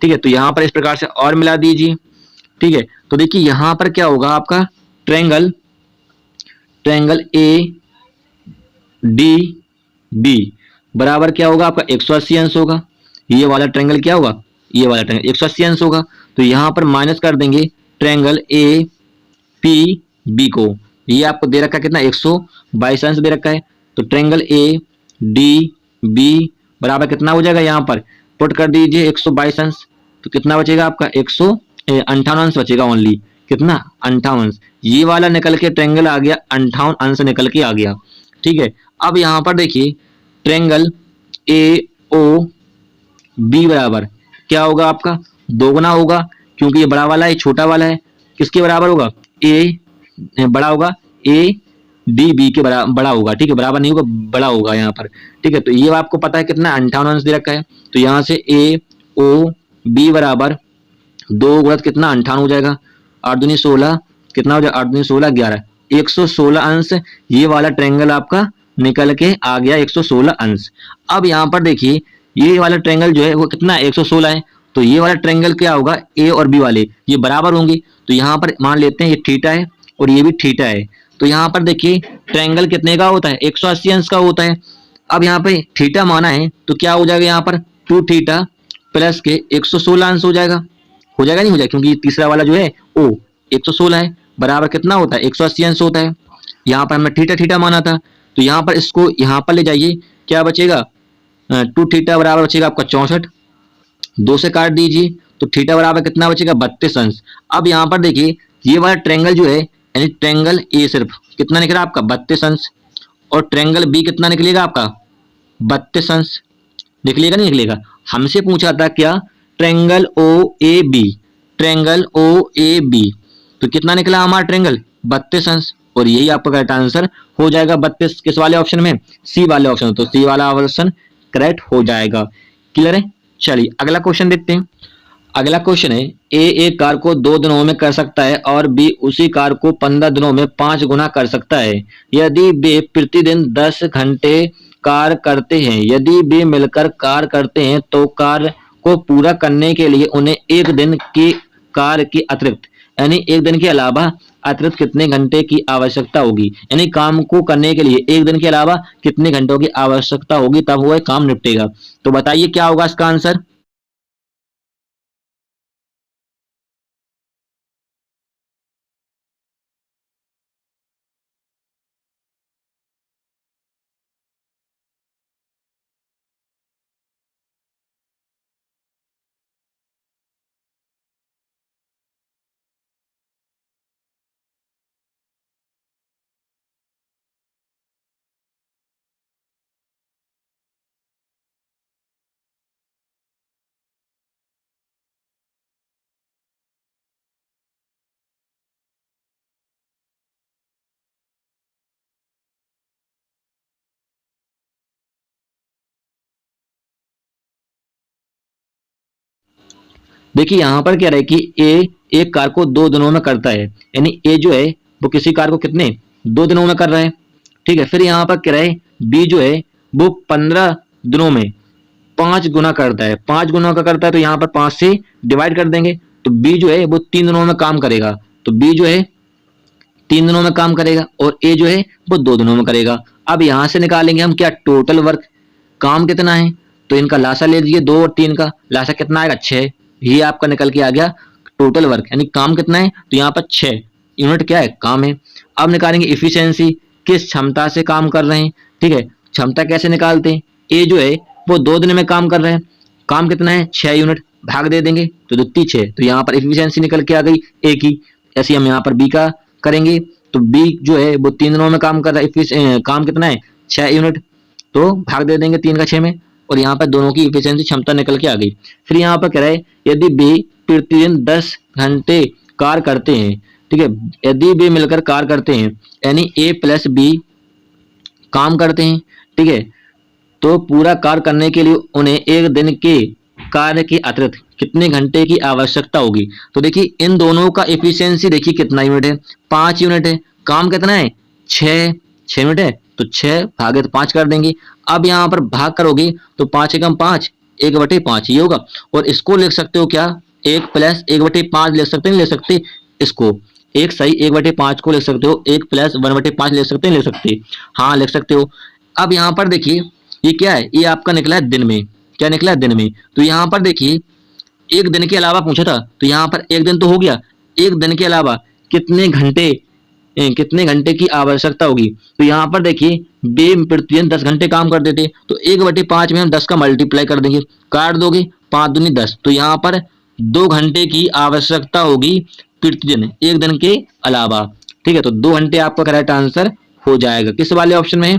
ठीक है, तो यहाँ पर इस प्रकार से और मिला दीजिए। ठीक है, तो देखिए यहाँ पर क्या होगा आपका triangle, triangle A D B बराबर क्या होगा आपका 180 अंश होगा। ये वाला ट्रायंगल क्या होगा, ये वाला ट्रायंगल 180 अंश होगा। तो यहाँ पर माइनस कर देंगे ट्रायंगल ए पी बी को। ये आपको दे रखा है कितना, 122 अंश दे रखा है। तो ट्रायंगल ए डी बी बराबर कितना हो जाएगा, यहाँ पर पुट कर दीजिए 122 अंश। तो कितना बचेगा आपका 158 अंश बचेगा ओनली। कितना, 58 अंश। ये वाला निकल के ट्रायंगल आ गया 58 अंश निकल के आ गया। ठीक है, अब यहाँ पर देखिए ट्रायंगल ए ओ बी बराबर क्या होगा आपका, दोगुना होगा, क्योंकि ये बड़ा वाला है छोटा वाला है। किसके बराबर होगा, ए बड़ा होगा, ए डी बी के बड़ा होगा। ठीक है, बराबर नहीं होगा, बड़ा होगा यहाँ पर। ठीक है, तो ये आपको पता है कितना 58 अंश दे रखा है। तो यहाँ से ए ओ बी बराबर 2 गुणित कितना 58 हो जाएगा, 8 दूनी 16, कितना हो जाएगा 8 दूनी 16 11, 116 अंश ये वाला ट्रायंगल आपका निकल के आ गया 116 अंश। अब यहाँ पर देखिए ये वाला ट्रायंगल जो है वो कितना 116 है। तो ये वाला ट्रायंगल क्या होगा, ए और बी वाले ये बराबर होंगे। तो यहाँ पर मान लेते हैं ये थीटा है और ये भी थीटा है। तो यहाँ पर देखिए ट्रायंगल कितने का होता है, 180 अंश का होता है। अब यहाँ पे थीटा माना है तो क्या हो जाएगा, यहाँ पर 2 थीटा प्लस के 116 अंश हो जाएगा। हो जाएगा नहीं हो जाएगा, क्योंकि तीसरा वाला जो है ओ 116 है, बराबर कितना होता है 180 अंश होता है। यहाँ पर हमने थीटा थीटा माना था, तो यहाँ पर इसको यहाँ पर ले जाइए, क्या बचेगा 2 थीटा बराबर बचेगा आपका 64, 2 से काट दीजिए तो थीटा बराबर कितना बचेगा 32 अंश। अब यहाँ पर देखिए ये वाला ट्रायंगल जो है, यानी ट्रायंगल ए सिर्फ कितना निकला आपका 32 अंश, और ट्रायंगल बी कितना निकलेगा आपका 32 अंश। निकलेगा नहीं निकलेगा, हमसे पूछा था क्या, triangle O A B, triangle O A B. तो कितना निकला हमारा ट्रायंगल 32 अंश, और यही आपका करेक्ट आंसर हो जाएगा 32। किस वाले ऑप्शन में, सी वाले ऑप्शन। तो सी वाला ऑप्शन करेक्ट हो जाएगा। क्लियर है, चलिए अगला क्वेश्चन देखते हैं। अगला क्वेश्चन है ए एक कार को 2 दिनों में कर सकता है और बी उसी कार को 15 दिनों में 5 गुना कर सकता है। यदि वे प्रतिदिन 10 घंटे कार करते हैं, यदि वे मिलकर कार करते हैं तो कार को पूरा करने के लिए उन्हें एक दिन की कार की अतिरिक्त, यानी एक दिन के अलावा अतिरिक्त कितने घंटे की आवश्यकता होगी, यानी काम को करने के लिए एक दिन के अलावा कितने घंटों की आवश्यकता होगी तब वह काम निपटेगा। तो बताइए क्या होगा इसका आंसर। देखिए यहाँ पर क्या रहा है कि ए एक कार को 2 दिनों में करता है, यानी ए जो है वो किसी कार को कितने 2 दिनों में कर रहा है। ठीक है, फिर यहाँ पर क्या रहा है बी जो है वो 15 दिनों में 5 गुना करता है। 5 गुना का करता है तो यहाँ पर 5 से डिवाइड कर देंगे, तो बी जो है वो 3 दिनों में काम करेगा। तो बी जो है 3 दिनों में काम करेगा और ए जो है वो 2 दिनों में करेगा। अब यहाँ से निकालेंगे हम क्या, टोटल वर्क, काम कितना है। तो इनका लासा ले लीजिए, 2 और 3 का लासा कितना आएगा 6। ये आपका निकल के आ गया टोटल वर्क, यानी काम कितना है, तो यहाँ पर 6 यूनिट क्या है, काम है। अब निकालेंगे इफिशियंसी, किस क्षमता से काम कर रहे हैं। ठीक है, क्षमता कैसे निकालते हैं, ए जो है वो 2 दिन में काम कर रहे हैं, काम कितना है 6 यूनिट, भाग दे देंगे तो दुत्ती 6, तो यहाँ पर इफिशियंसी निकल के आ गई ए की। ऐसे हम यहाँ पर बी का करेंगे, तो बी जो है वो 3 दिनों में काम कर रहा है, काम कितना है 6 यूनिट, तो भाग दे देंगे 3 का 6 में, और यहाँ पर दोनों की इफिशियंसी क्षमता निकल के आ गई। फिर यहाँ पर कह रहा है यदि बी प्रतिदिन 10 घंटे कार करते हैं, ठीक है, यदि बी मिलकर कार करते हैं, यानी ए प्लस बी काम करते हैं, ठीक है, तो पूरा कार्य करने के लिए उन्हें एक दिन के कार्य के अतिरिक्त कितने घंटे की आवश्यकता होगी। तो देखिए इन दोनों का एफिशिएंसी देखिए कितना यूनिट है, 5 यूनिट है। काम कितना है, 6 यूनिट है, तो 6 भागे तो 5 कर देंगे। अब यहाँ पर भाग करोगे तो 5 एकम 5, 1/5 ये होगा। और इसको लिख सकते हो क्या, 1+1/5 लिख सकते हैं, लिख सकते इसको एक सही 1/5 को लिख सकते हो, 1+1/5 लिख सकते हैं, लिख सकते, हाँ लिख सकते हो। अब यहाँ पर देखिए ये क्या है, ये आपका निकला है दिन में, क्या निकला है दिन में। तो यहाँ पर देखिए एक दिन के अलावा पूछा था, तो यहाँ पर एक दिन तो हो गया, एक दिन के अलावा कितने घंटे, कितने घंटे की आवश्यकता होगी। तो यहाँ पर देखिए बे प्रतिदिन 10 घंटे काम करते थे, तो 1/5 में हम 10 का मल्टीप्लाई कर देंगे, काट दोगे 5 दूनी 10, तो यहाँ पर 2 घंटे की आवश्यकता होगी प्रतिदिन, एक दिन के अलावा, ठीक है। तो 2 घंटे आपका करेक्ट आंसर हो जाएगा। किस वाले ऑप्शन में है,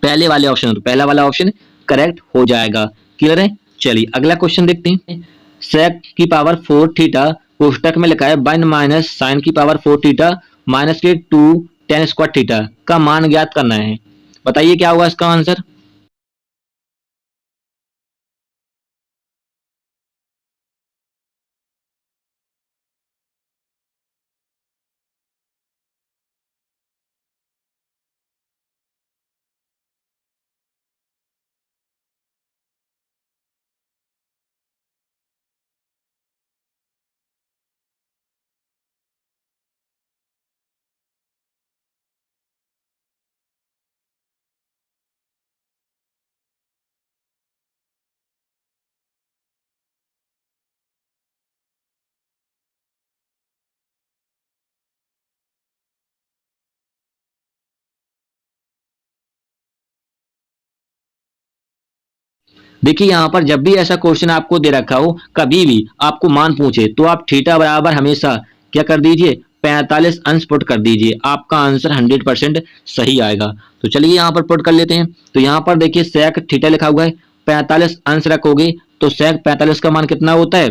पहले वाले ऑप्शन, तो पहला वाला ऑप्शन करेक्ट हो जाएगा। क्लियर है, चलिए अगला क्वेश्चन देखते हैं। sec की पावर 4 थीटा कोष्टक में लिखा है 1 माइनस साइन की पावर 4 थीटा माइनस के 2 tan स्क्वायर थीटा का मान ज्ञात करना है। बताइए क्या होगा इसका आंसर। देखिए यहाँ पर जब भी ऐसा क्वेश्चन आपको दे रखा हो, कभी भी आपको मान पूछे, तो आप थीटा बराबर हमेशा क्या कर दीजिए, 45 अंश पुट कर दीजिए, आपका आंसर 100% सही आएगा। तो चलिए यहाँ पर पुट कर लेते हैं। तो यहाँ पर देखिए sec थीटा लिखा हुआ है, 45 अंश रखोगे तो sec 45 का मान कितना होता है,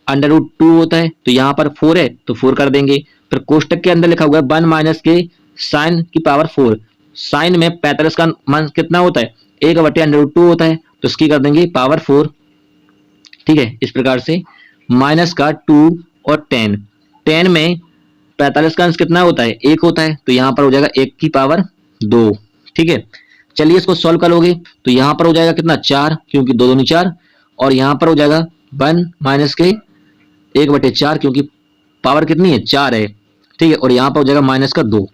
√2 होता है। तो यहाँ पर 4 है तो 4 कर देंगे। फिर कोष्टक के अंदर लिखा हुआ है 1 माइनस के साइन की पावर 4, साइन में 45 का मान कितना होता है, 1/√2 होता है, तो इसकी कर देंगे पावर 4, ठीक है। इस प्रकार से माइनस का 2 और 10, 10 में 45 का अंश कितना होता है, 1 होता है, तो यहाँ पर हो जाएगा 1 की पावर 2, ठीक है। चलिए इसको सॉल्व करोगे तो यहाँ पर हो जाएगा कितना, 4, क्योंकि 2 दूनी 4, और यहाँ पर हो जाएगा 1 माइनस के 1/4, क्योंकि पावर कितनी है, 4 है, ठीक है। और यहाँ पर हो जाएगा माइनस का 2,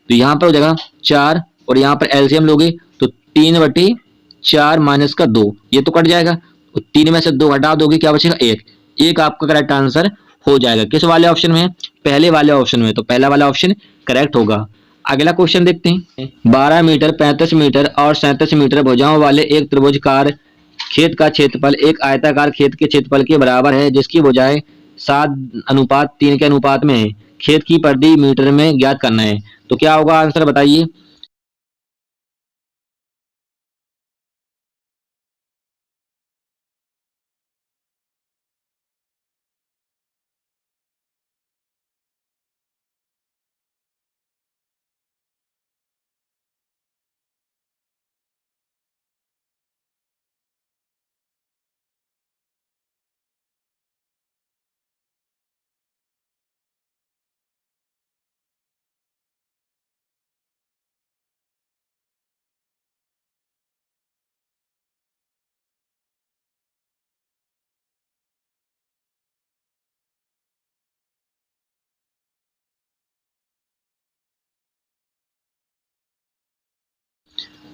तो यहाँ पर हो जाएगा 4, और यहाँ पर एलसीएम लोगे तो 3/4 माइनस का 2, ये तो कट जाएगा, तो 3 में से 2 हटा दोगे, क्या बचेगा 1, 1 आपका करेक्ट आंसर हो जाएगा। किस वाले ऑप्शन में है, पहले वाले ऑप्शन में, तो पहला वाला ऑप्शन करेक्ट होगा। अगला क्वेश्चन देखते हैं। 12 मीटर, 35 मीटर और 37 मीटर भुजाओं वाले एक त्रिभुजाकार खेत का क्षेत्रफल एक आयताकार खेत के क्षेत्रफल के बराबर है, जिसकी भुजाएं 7:3 के अनुपात में है। खेत की परिधि मीटर में ज्ञात करना है। तो क्या होगा आंसर बताइए।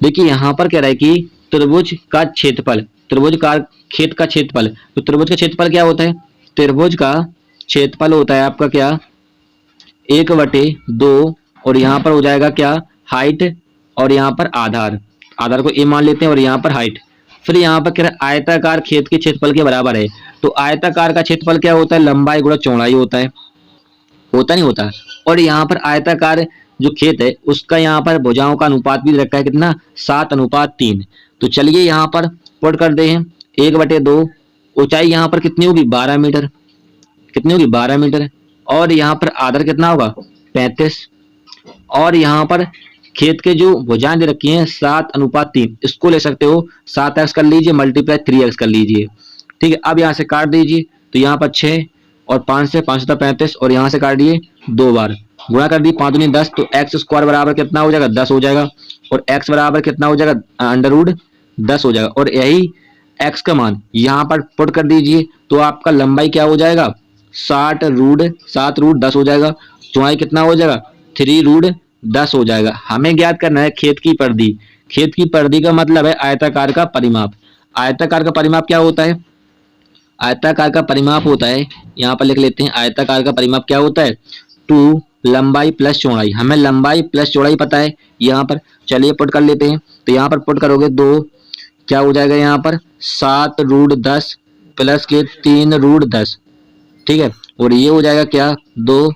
देखिए यहाँ पर कह रहा है कि त्रिभुज का क्षेत्रफल, त्रिभुज का खेत का क्षेत्रफल, तो त्रिभुज का क्षेत्रफल क्या होता है, त्रिभुज का क्षेत्रफल होता है आपका क्या, 1/2, और यहाँ पर हो जाएगा क्या, हाइट, और यहाँ पर आधार, आधार को ए मान लेते हैं, और यहाँ पर हाइट। फिर यहाँ पर कह रहा है आयताकार खेत के क्षेत्रफल के बराबर है। तो आयताकार का क्षेत्रफल क्या होता है, लंबाई गुणा चौड़ाई होता है, होता नहीं होता। और यहाँ पर आयताकार जो खेत है उसका यहाँ पर भुजाओं का अनुपात भी रखा है कितना, 7:3। तो चलिए यहाँ पर पुट कर दे हैं, 1/2, ऊंचाई यहाँ पर कितनी होगी, 12 मीटर, कितनी होगी 12 मीटर, और यहाँ पर आधार कितना होगा, 35, और यहाँ पर खेत के जो भुजाएं दे रखी हैं 7:3, इसको ले सकते हो 7x कर लीजिए मल्टीप्लाई 3x कर लीजिए। ठीक है, अब यहाँ से काट दीजिए तो यहाँ पर 6 और 5 से 5 35 और यहाँ से काट दिए 2 बार गुणा कर दी 5 दूनी 10, तो एक्स स्क्वायर बराबर कितना हो जाएगा 10 हो जाएगा और एक्स बराबर कितना हो जाएगा अंडर रूट 10 हो जाएगा और यही एक्स का मान यहाँ पर पुट कर दीजिए तो आपका लंबाई क्या हो जाएगा 7 रूट 10 हो जाएगा। चौड़ाई कितना हो जाएगा 3 रूट 10 हो जाएगा। हमें ज्ञात करना है खेत की परिधि। खेत की परिधि का मतलब है आयताकार का परिमाप। आयताकार का परिमाप क्या होता है? आयताकार का परिमाप होता है, यहाँ पर लिख लेते हैं, आयताकार का परिमाप क्या होता है 2 लंबाई प्लस चौड़ाई। हमें लंबाई प्लस चौड़ाई पता है यहाँ पर, चलिए पुट कर लेते हैं। तो यहाँ पर पुट करोगे 2 क्या हो जाएगा यहाँ पर 7 रूट 10 प्लस के 3 रूट 10। ठीक है, और ये हो जाएगा क्या 2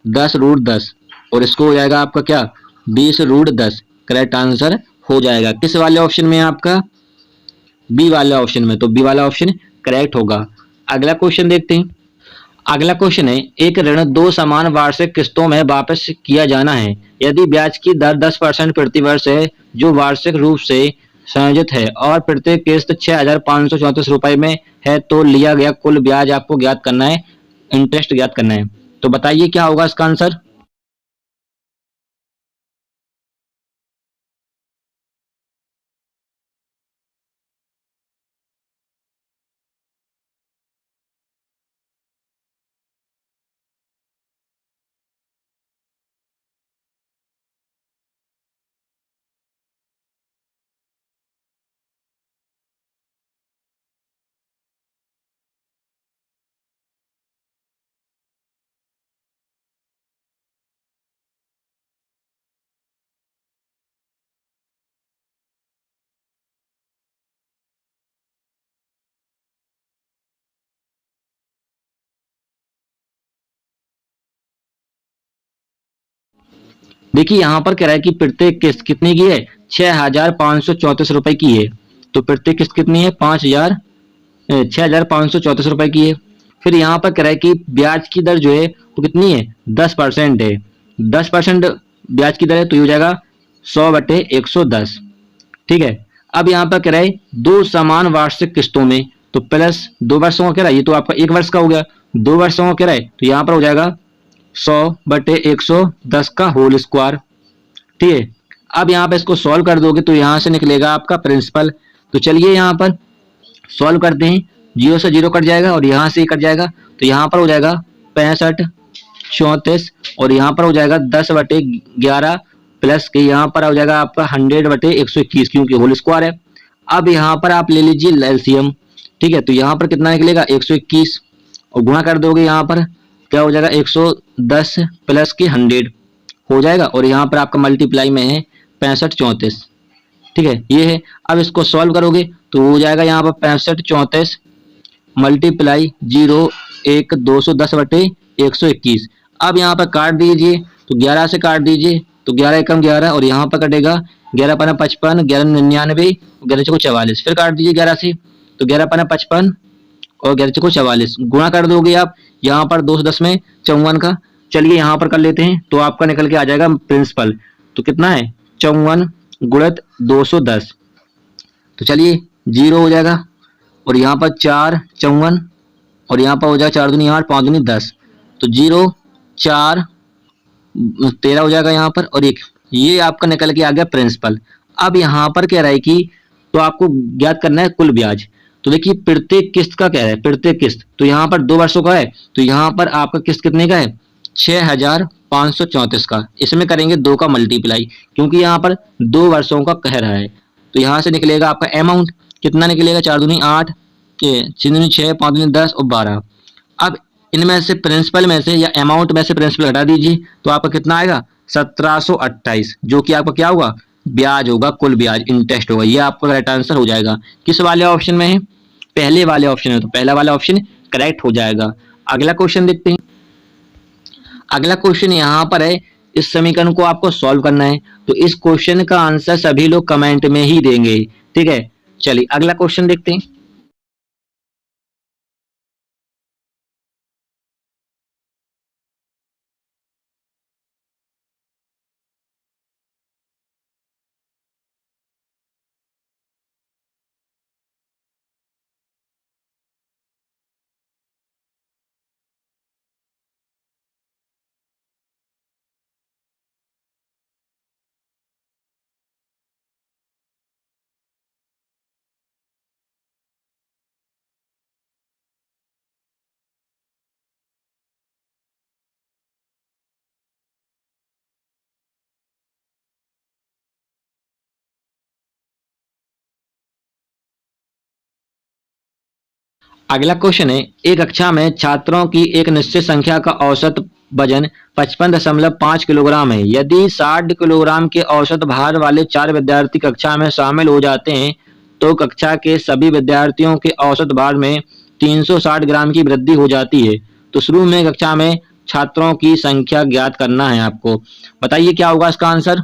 10 रूट 10 और इसको हो जाएगा आपका क्या 20 रूट 10। करेक्ट आंसर हो जाएगा किस वाले ऑप्शन में आपका बी वाले ऑप्शन में, तो बी वाला ऑप्शन करेक्ट होगा। अगला क्वेश्चन देखते हैं। अगला क्वेश्चन है एक ऋण 2 समान वार्षिक किस्तों में वापस किया जाना है। यदि ब्याज की दर 10% प्रति वर्ष है जो वार्षिक रूप से संयोजित है और प्रत्येक किस्त 6,534 रुपए में है तो लिया गया कुल ब्याज आपको ज्ञात करना है, इंटरेस्ट ज्ञात करना है। तो बताइए क्या होगा इसका आंसर। देखिए यहाँ पर कह रहा है कि प्रत्येक किस्त कितने की है 6,534 रुपए की है। तो प्रत्येक किस्त कितनी है 6,534 रुपए की है। फिर यहाँ पर कह रहा है कि ब्याज की दर जो है वो कितनी है 10% है। 10% ब्याज की दर है तो ये हो जाएगा 100/110। ठीक है, अब यहाँ पर कह रहा है 2 समान वार्षिक किस्तों में, तो प्लस 2 वर्षों का कह रहा है, ये तो आपका 1 वर्ष का हो गया। 2 वर्षों का कह रहा है तो यहाँ पर हो जाएगा 100/110 का होल स्क्वायर। ठीक है, अब यहाँ पे इसको सॉल्व कर दोगे तो यहाँ से निकलेगा आपका प्रिंसिपल। तो चलिए यहाँ पर सॉल्व करते हैं। 0 से 0 कट जाएगा और यहाँ से ही कट जाएगा तो यहाँ पर हो जाएगा 65/34 और यहाँ पर हो जाएगा 10/11 प्लस के यहाँ पर हो जाएगा आपका 100/121 क्योंकि होल स्क्वायर है। अब यहाँ पर आप ले लीजिए एलसीएम। ठीक है, तो यहाँ पर कितना निकलेगा 121 और गुणा कर दोगे यहाँ पर क्या हो जाएगा 110 प्लस के 100 हो जाएगा और यहाँ पर आपका मल्टीप्लाई में है 65/34। ठीक है, ये है। अब इसको सॉल्व करोगे तो हो जाएगा यहाँ पर 65/34 मल्टीप्लाई 0 1 210/121। अब यहाँ पर काट दीजिए तो 11 से काट दीजिए तो 11 एकम 11 और यहाँ पर कटेगा 11×5 = 55, 11×99, 11×4 = 44। फिर काट दीजिए 11 से तो 11×5 = 55 और 11×4 = 44। गुणा कर दोगे आप यहाँ पर 210 में 54 का। चलिए यहाँ पर कर लेते हैं तो आपका निकल के आ जाएगा प्रिंसिपल। तो कितना है 54 गुणित 210, तो चलिए 0 हो जाएगा और यहाँ पर 4×54 और यहाँ पर हो जाएगा 4 दूनी 8 5 दूनी 10, तो 0 4 13 हो जाएगा यहाँ पर और एक ये आपका निकल के आ गया प्रिंसिपल। अब यहाँ पर कह रहा है कि तो आपको ज्ञात करना है कुल ब्याज। तो देखिए प्रत्येक किस्त का कह रहा है, प्रत्येक किस्त तो यहाँ पर 2 वर्षों का है तो यहाँ पर आपका किस्त कितने का है 6,534 का। इसमें करेंगे 2 का मल्टीप्लाई क्योंकि यहाँ पर 2 वर्षों का कह रहा है। तो यहाँ से निकलेगा आपका अमाउंट कितना निकलेगा 4 दूनी 8 6 दूनी 6 5 दूनी 10 और 12। अब इनमें से प्रिंसिपल में से या अमाउंट में से प्रिंसिपल हटा दीजिए तो आपका कितना आएगा 1728, जो कि आपका क्या होगा ब्याज होगा, कुल ब्याज इंटरेस्ट होगा। ये आपका करेक्ट आंसर हो जाएगा। किस वाले ऑप्शन में है पहले वाले ऑप्शन है तो पहला वाला ऑप्शन करेक्ट हो जाएगा। अगला क्वेश्चन देखते हैं। अगला क्वेश्चन यहाँ पर है इस समीकरण को आपको सॉल्व करना है तो इस क्वेश्चन का आंसर सभी लोग कमेंट में ही देंगे। ठीक है, चलिए अगला क्वेश्चन देखते हैं। अगला क्वेश्चन है, एक कक्षा में छात्रों की एक निश्चित संख्या का औसत वजन 55.5 किलोग्राम है। यदि 60 किलोग्राम के औसत भार वाले 4 विद्यार्थी कक्षा में शामिल हो जाते हैं तो कक्षा के सभी विद्यार्थियों के औसत भार में 360 ग्राम की वृद्धि हो जाती है। तो शुरू में कक्षा में छात्रों की संख्या ज्ञात करना है आपको। बताइए क्या होगा इसका आंसर।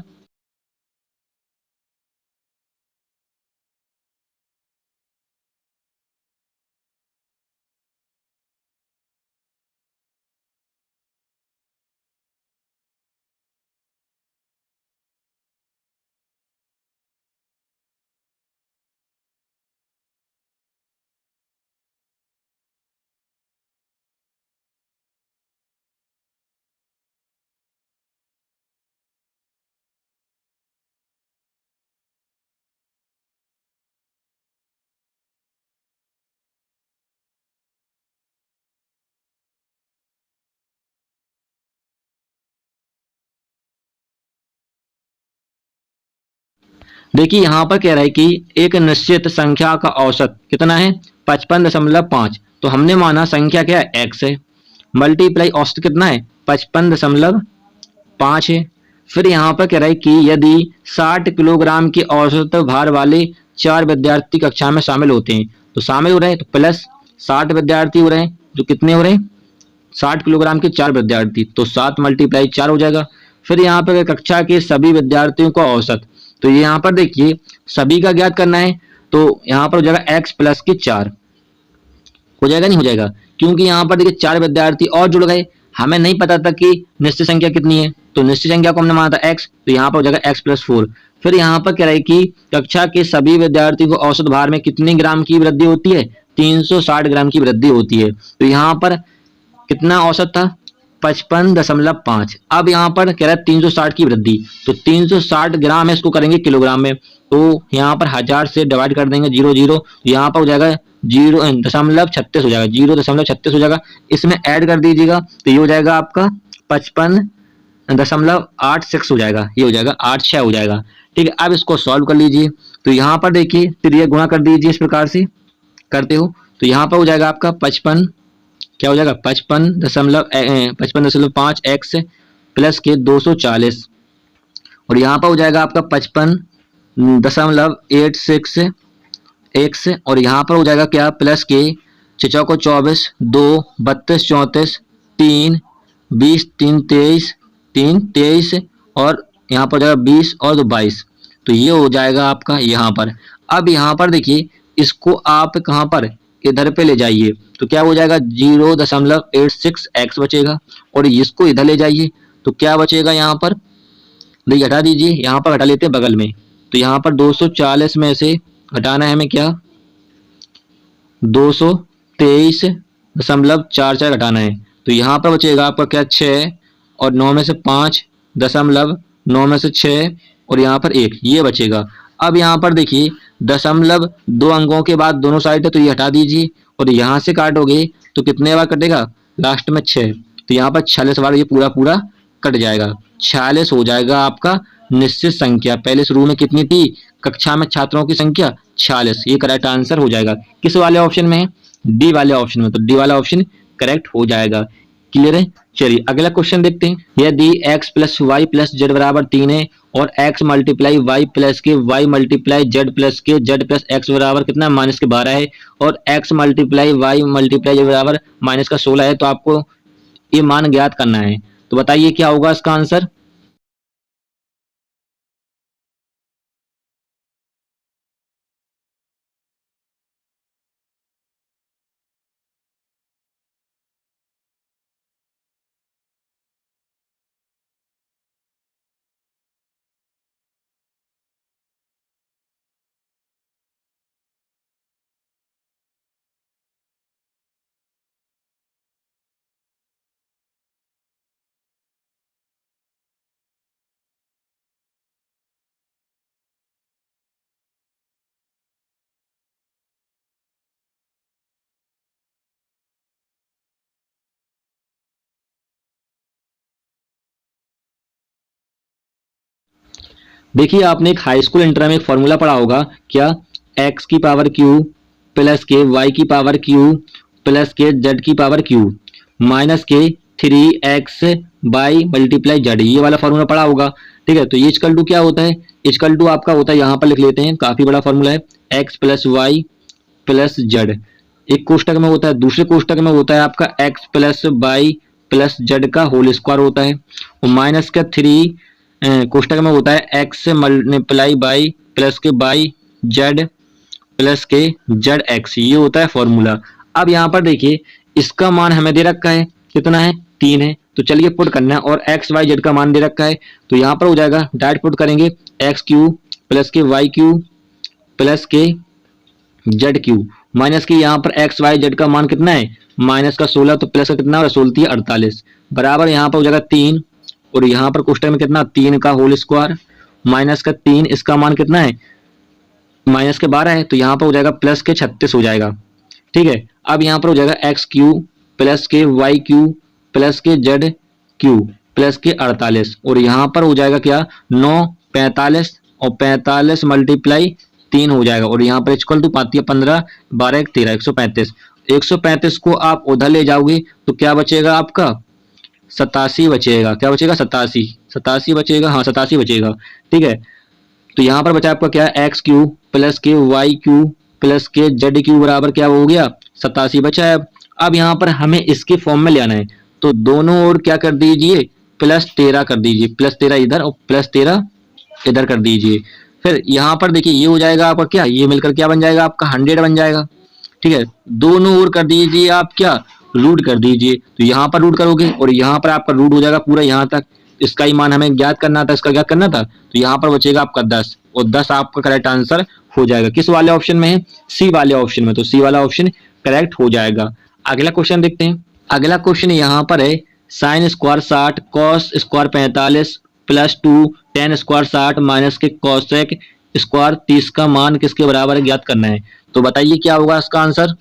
देखिए यहाँ पर कह रहा है कि एक निश्चित संख्या का औसत कितना है 55.5। तो हमने माना संख्या क्या है एक्स है, मल्टीप्लाई औसत कितना है 55.5 है। फिर यहाँ पर कह रहा है कि यदि 60 किलोग्राम के औसत भार वाले 4 विद्यार्थी कक्षा में शामिल होते हैं तो शामिल हो रहे हैं तो प्लस 60 विद्यार्थी हो रहे हैं जो कितने हो रहे हैं 60 किलोग्राम के 4 विद्यार्थी, तो 7 मल्टीप्लाई 4 हो जाएगा। फिर यहाँ पर कक्षा के सभी विद्यार्थियों का औसत, तो ये यहाँ पर देखिए सभी का ज्ञात करना है तो यहाँ पर हो जाएगा x प्लस के 4 हो जाएगा नहीं हो जाएगा, क्योंकि यहाँ पर देखिए 4 विद्यार्थी और जुड़ गए। हमें नहीं पता था कि निश्चित संख्या कितनी है, तो निश्चित संख्या को हमने माना था x, तो यहाँ पर हो जाएगा x प्लस 4। फिर यहाँ पर कह रहा है कि कक्षा के सभी विद्यार्थियों को औसत भार में कितने ग्राम की वृद्धि होती है 360 ग्राम की वृद्धि होती है। तो यहाँ पर कितना औसत था 55.5। अब यहाँ पर कह रहा है 360 की वृद्धि, तो 360 ग्राम है इसको करेंगे किलोग्राम में, तो यहाँ पर 1000 से डिवाइड कर देंगे 0 0, यहाँ पर हो जाएगा 0.36 हो जाएगा 0.36 हो जाएगा। इसमें ऐड कर दीजिएगा तो ये हो जाएगा आपका 55.86 हो जाएगा, ये हो जाएगा 86 हो जाएगा। ठीक है, अब इसको सॉल्व कर लीजिए। तो यहाँ पर देखिए फिर ये गुणा कर दीजिए इस प्रकार से करते हो तो यहाँ पर हो जाएगा आपका 55 क्या हो जाएगा 55.5 x प्लस के 240 और यहाँ पर हो जाएगा आपका 55.86 x और यहाँ पर हो जाएगा क्या प्लस के 6 को 24 2 32 34 3 20 3 23 और यहाँ पर हो जाएगा 20 और 2 22। तो ये हो जाएगा आपका यहाँ पर। अब यहाँ पर देखिए इसको आप कहाँ पर इधर पे ले जाइए तो क्या हो जाएगा 0.86 x बचेगा और इसको इधर ले जाइए तो क्या बचेगा यहाँ पर देखिए हटा दीजिए, यहाँ पर हटा लेते हैं बगल में। तो यहाँ पर 240 में से घटाना है हमें क्या 223.44 घटाना है, तो यहाँ पर बचेगा आपका क्या 6 और 9 में से 5.9 में से 6 और यहाँ पर 1 ये बचेगा। अब यहाँ पर देखिए दशमलव 2 अंकों के बाद दोनों साइड है तो ये हटा दीजिए और यहाँ से काटोगे तो कितने बार कटेगा लास्ट में 6, तो यहाँ पर 46 बार ये पूरा पूरा कट जाएगा। 46 हो जाएगा आपका निश्चित संख्या। पहले शुरू में कितनी थी कक्षा में छात्रों की संख्या 46, ये करेक्ट आंसर हो जाएगा। किस वाले ऑप्शन में है डी वाले ऑप्शन में, तो डी वाला ऑप्शन करेक्ट हो जाएगा। क्लियर है। चलिए अगला क्वेश्चन देखते हैं। यदि x plus y plus z बराबर 3 है और x मल्टीप्लाई वाई प्लस के वाई मल्टीप्लाई जेड प्लस के जेड प्लस एक्स बराबर कितना माइनस के 12 है और x multiply y multiply z बराबर माइनस का 16 है, तो आपको ये मान ज्ञात करना है। तो बताइए क्या होगा इसका आंसर। देखिए आपने एक हाई स्कूल इंटर में एक फॉर्मूला पढ़ा होगा क्या x की पावर क्यू प्लस के वाई की पावर क्यू प्लस के जेड की पावर क्यू माइनस के 3x बाई मल्टीप्लाई जेड, ये वाला फॉर्मूला पड़ा होगा। ठीक है, तो ये इक्वल टू क्या होता है, इक्वल टू आपका होता है, यहाँ पर लिख लेते हैं, काफी बड़ा फॉर्मूला है, x plus y plus z. एक कोष्टक में होता है, दूसरे कोष्टक में होता है आपका x plus y plus z का होल स्क्वायर होता है, और माइनस का 3 कोष्टक में होता है x मल्टीप्लाई बाई प्लस के बाई जेड प्लस के जेड एक्स, ये होता है फॉर्मूला। अब यहाँ पर देखिए इसका मान हमें दे रखा है, कितना है, 3 है, तो चलिए पुट करना है, और एक्स वाई जेड का मान दे रखा है, तो यहाँ पर हो जाएगा डायरेक्ट पुट करेंगे, एक्स क्यू प्लस के वाई क्यू प्लस के जेड क्यू माइनस की यहाँ पर एक्स वाई जेड का मान कितना है, माइनस का 16, तो प्लस का कितना और 16 48 बराबर यहाँ पर हो जाएगा 3, और यहाँ पर क्वेश्चन में कितना 3 का होल स्क्वायर माइनस का 3, इसका मान कितना है माइनस के 12 है, तो यहाँ पर हो जाएगा प्लस के 36 हो जाएगा। ठीक है, अब यहाँ पर हो जाएगा एक्स क्यू प्लस के वाई क्यू प्लस के जेड क्यू प्लस के 48, और यहाँ पर हो जाएगा क्या 9 45, और 45 मल्टीप्लाई 3 हो जाएगा, और यहाँ पर इक्वल टू पाती है 15 12 1 13 135। 135 को आप उधर ले जाओगे तो क्या बचेगा आपका 87 बचेगा, क्या बचेगा 87, 87 बचेगा, हाँ 87 बचेगा। ठीक है, तो यहाँ पर बचा आपका क्या एक्स क्यू प्लस के वाई क्यू प्लस के जेड क्यू बराबर क्या हो गया 87 बचा है। अब यहाँ पर हमें इसके फॉर्म में ले आना है, तो दोनों ओर क्या कर दीजिए प्लस 13 कर दीजिए, प्लस 13 इधर और प्लस 13 इधर कर दीजिए। फिर यहाँ पर देखिए ये हो जाएगा आपका क्या, ये मिलकर क्या बन जाएगा आपका 100 बन जाएगा। ठीक है, दोनों ओर कर दीजिए आप क्या रूट कर दीजिए, तो यहाँ पर रूट करोगे और यहाँ पर आपका रूट हो जाएगा पूरा यहाँ तक, इसका ही मान हमें ज्ञात करना था, इसका ज्ञात करना था, तो यहाँ पर बचेगा आपका 10, और 10 आपका करेक्ट आंसर हो जाएगा। किस वाले ऑप्शन में है, सी वाले ऑप्शन में, तो सी वाला ऑप्शन करेक्ट हो जाएगा। अगला क्वेश्चन देखते हैं। अगला क्वेश्चन यहाँ पर है sine square 60 cos square 45 plus 2 ten square 60 minus के कॉसेक स्क्वायर 30 का मान किसके बराबर है ज्ञात करना है। तो बताइए क्या होगा इसका आंसर।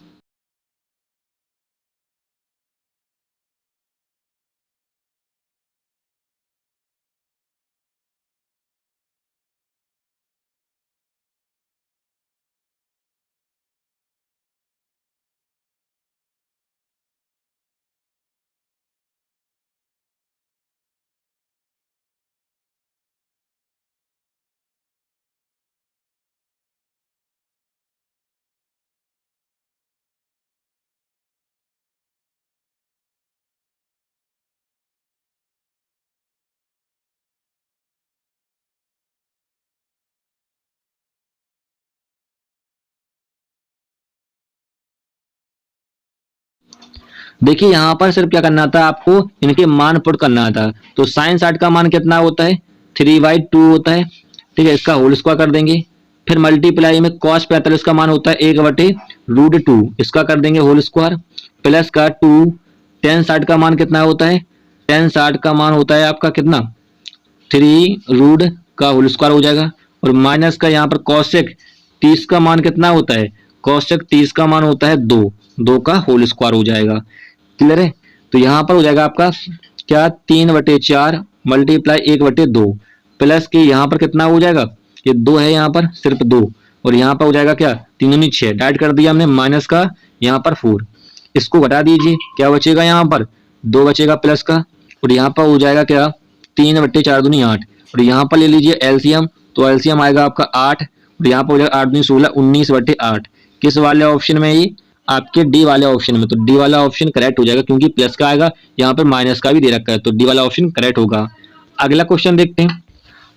देखिए यहाँ पर सिर्फ क्या करना था आपको, इनके मान पुट करना था, तो साइन 60 का मान कितना होता है 3/2 होता है। ठीक है, इसका होल स्क्वायर कर देंगे, फिर मल्टीप्लाई में कॉस 45 का मान होता है 1/√2, इसका कर देंगे होल स्क्वायर, प्लस का 2 टेन 60 का मान कितना होता है, टेन 60 का मान होता है आपका कितना 3 रूट का होल स्क्वायर हो जाएगा, और माइनस का यहाँ पर कॉसेक 30 का मान कितना होता है, कॉसेक 30 का मान होता है 2, 2 का होल स्क्वायर हो जाएगा। क्लियर है, तो यहाँ पर हो जाएगा आपका क्या 3/4 मल्टीप्लाई 1/2 प्लस के यहाँ पर कितना हो जाएगा, ये 2 है यहाँ पर सिर्फ 2, और यहाँ पर हो जाएगा क्या 3×6 डाइट कर दिया हमने, माइनस का यहाँ पर 4, इसको घटा दीजिए क्या बचेगा यहाँ पर 2 बचेगा प्लस का, और यहाँ पर हो जाएगा क्या 3/4 × 8, और यहाँ पर ले लीजिए एलसीएम, तो एलसीएम आएगा आपका 8, और यहाँ पर हो जाएगा 8×16 19/8। किस वाले ऑप्शन में, ये आपके डी वाले ऑप्शन में, तो डी वाला ऑप्शन करेक्ट हो जाएगा, क्योंकि प्लस का आएगा यहाँ पर माइनस का भी दे रखा है, तो डी वाला ऑप्शन करेक्ट होगा। अगला क्वेश्चन देखते हैं।